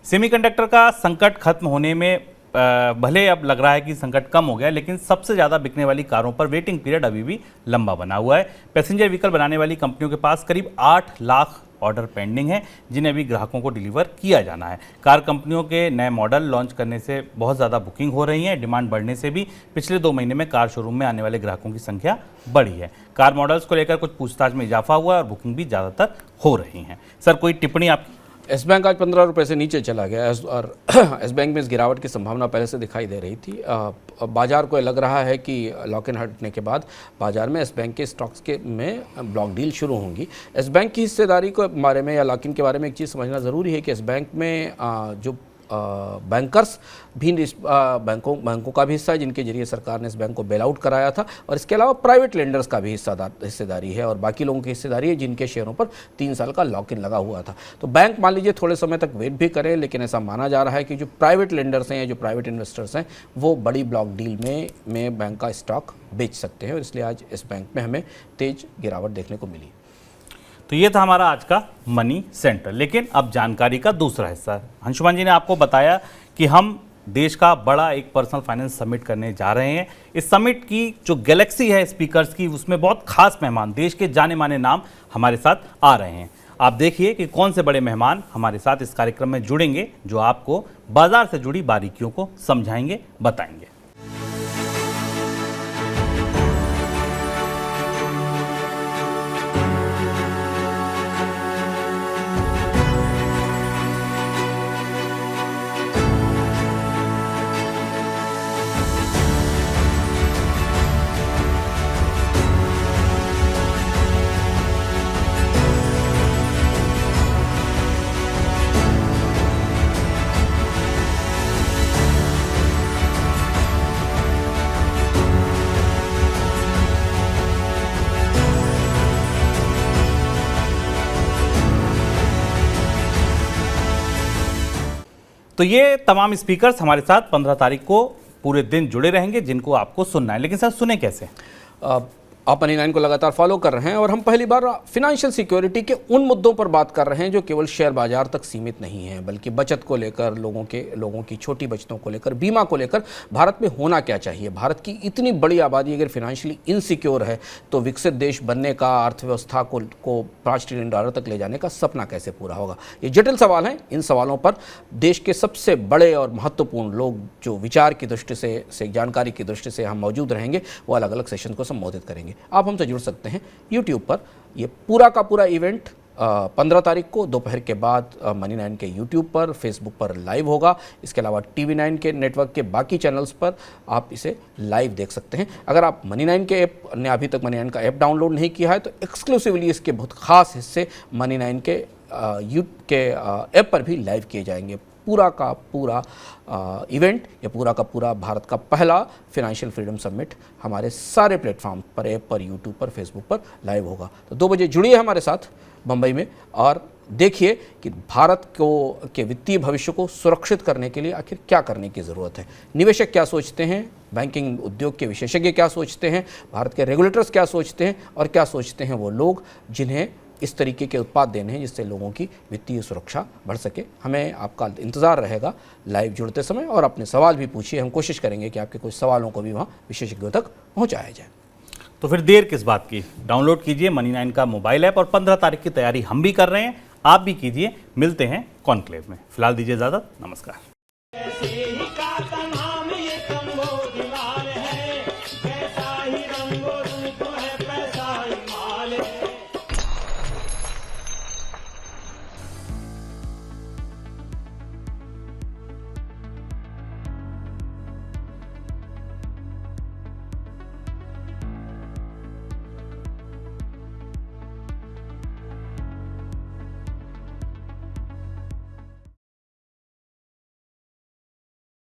सेमीकंडक्टर का संकट खत्म होने में भले अब लग रहा है कि संकट कम हो गया, लेकिन सबसे ज़्यादा बिकने वाली कारों पर वेटिंग पीरियड अभी भी लंबा बना हुआ है। पैसेंजर व्हीकल बनाने वाली कंपनियों के पास करीब 8 लाख ऑर्डर पेंडिंग है, जिन्हें अभी ग्राहकों को डिलीवर किया जाना है। कार कंपनियों के नए मॉडल लॉन्च करने से बहुत ज़्यादा बुकिंग हो रही है। डिमांड बढ़ने से भी पिछले 2 महीने में कार शोरूम में आने वाले ग्राहकों की संख्या बढ़ी है। कार मॉडल्स को लेकर कुछ पूछताछ में इजाफा हुआ और बुकिंग भी ज़्यादातर हो रही हैं। सर, कोई टिप्पणी आपकी? एस बैंक आज 15 रुपये से नीचे चला गया और एस बैंक में इस गिरावट की संभावना पहले से दिखाई दे रही थी। बाजार को लग रहा है कि लॉक इन हटने के बाद बाजार में एस बैंक के स्टॉक्स के में ब्लॉक डील शुरू होंगी। एस बैंक की हिस्सेदारी के बारे में या लॉक इन के बारे में एक चीज़ समझना ज़रूरी है कि एस बैंक में जो बैंकर्स भी बैंकों का भी हिस्सा है, जिनके जरिए सरकार ने इस बैंक को बेल आउट कराया था, और इसके अलावा प्राइवेट लेंडर्स का भी हिस्सेदारी है और बाकी लोगों की हिस्सेदारी है जिनके शेयरों पर 3 साल का लॉक इन लगा हुआ था। तो बैंक मान लीजिए थोड़े समय तक वेट भी करें, लेकिन ऐसा माना जा रहा है कि जो प्राइवेट लेंडर्स हैं या जो प्राइवेट इन्वेस्टर्स हैं वो बड़ी ब्लॉक डील में बैंक का स्टॉक बेच सकते हैं और इसलिए आज इस बैंक में हमें तेज गिरावट देखने को मिली। तो ये था हमारा आज का मनी सेंटर। लेकिन अब जानकारी का दूसरा हिस्सा। अंशुमान जी ने आपको बताया कि हम देश का बड़ा एक पर्सनल फाइनेंस समिट करने जा रहे हैं। इस समिट की जो गैलेक्सी है स्पीकर्स की, उसमें बहुत खास मेहमान, देश के जाने माने नाम हमारे साथ आ रहे हैं। आप देखिए कि कौन से बड़े मेहमान हमारे साथ इस कार्यक्रम में जुड़ेंगे, जो आपको बाजार से जुड़ी बारीकियों को समझाएंगे, बताएंगे। तो ये तमाम स्पीकर्स हमारे साथ 15 तारीख को पूरे दिन जुड़े रहेंगे, जिनको आपको सुनना है। लेकिन सर, सुने कैसे? आप मनी 9 को लगातार फॉलो कर रहे हैं और हम पहली बार फिनेंशियल सिक्योरिटी के उन मुद्दों पर बात कर रहे हैं जो केवल शेयर बाजार तक सीमित नहीं है, बल्कि बचत को लेकर, लोगों की छोटी बचतों को लेकर, बीमा को लेकर भारत में होना क्या चाहिए। भारत की इतनी बड़ी आबादी अगर फिनेंशियली इनसिक्योर है तो विकसित देश बनने का, अर्थव्यवस्था को $5 ट्रिलियन तक ले जाने का सपना कैसे पूरा होगा। ये जटिल सवाल हैं। इन सवालों पर देश के सबसे बड़े और महत्वपूर्ण लोग जो विचार की दृष्टि से जानकारी की दृष्टि से हम मौजूद रहेंगे, वो अलग अलग सेशन को संबोधित करेंगे। आप हमसे जुड़ सकते हैं YouTube पर। ये पूरा का पूरा इवेंट 15 तारीख को दोपहर के बाद मनी 9 के YouTube पर, Facebook पर लाइव होगा। इसके अलावा TV9 के नेटवर्क के बाकी चैनल्स पर आप इसे लाइव देख सकते हैं। अगर आप मनी 9 के ऐप ने अभी तक मनी 9 का ऐप डाउनलोड नहीं किया है तो एक्सक्लूसिवली इसके बहुत खास हिस्से मनी 9 के ऐप पर भी लाइव किए जाएंगे। पूरा का पूरा इवेंट, या पूरा का पूरा भारत का पहला फिनेंशियल फ्रीडम समिट हमारे सारे प्लेटफॉर्म पर, ऐप पर, यूट्यूब पर, फेसबुक पर लाइव होगा। तो 2 बजे जुड़िए हमारे साथ मुंबई में और देखिए कि भारत को के वित्तीय भविष्य को सुरक्षित करने के लिए आखिर क्या करने की ज़रूरत है। निवेशक क्या सोचते हैं, बैंकिंग उद्योग के विशेषज्ञ क्या सोचते हैं, भारत के रेगुलेटर्स क्या सोचते हैं और क्या सोचते हैं वो लोग जिन्हें इस तरीके के उत्पाद देने हैं जिससे लोगों की वित्तीय सुरक्षा बढ़ सके। हमें आपका इंतज़ार रहेगा लाइव जुड़ते समय, और अपने सवाल भी पूछिए। हम कोशिश करेंगे कि आपके कुछ सवालों को भी वहाँ विशेषज्ञों तक पहुँचाया जाए। तो फिर देर किस बात की, डाउनलोड कीजिए मनी9 का मोबाइल ऐप, और 15 तारीख की तैयारी हम भी कर रहे हैं, आप भी कीजिए। मिलते हैं कॉन्क्लेव में, फिलहाल दीजिए इजाज़त, नमस्कार।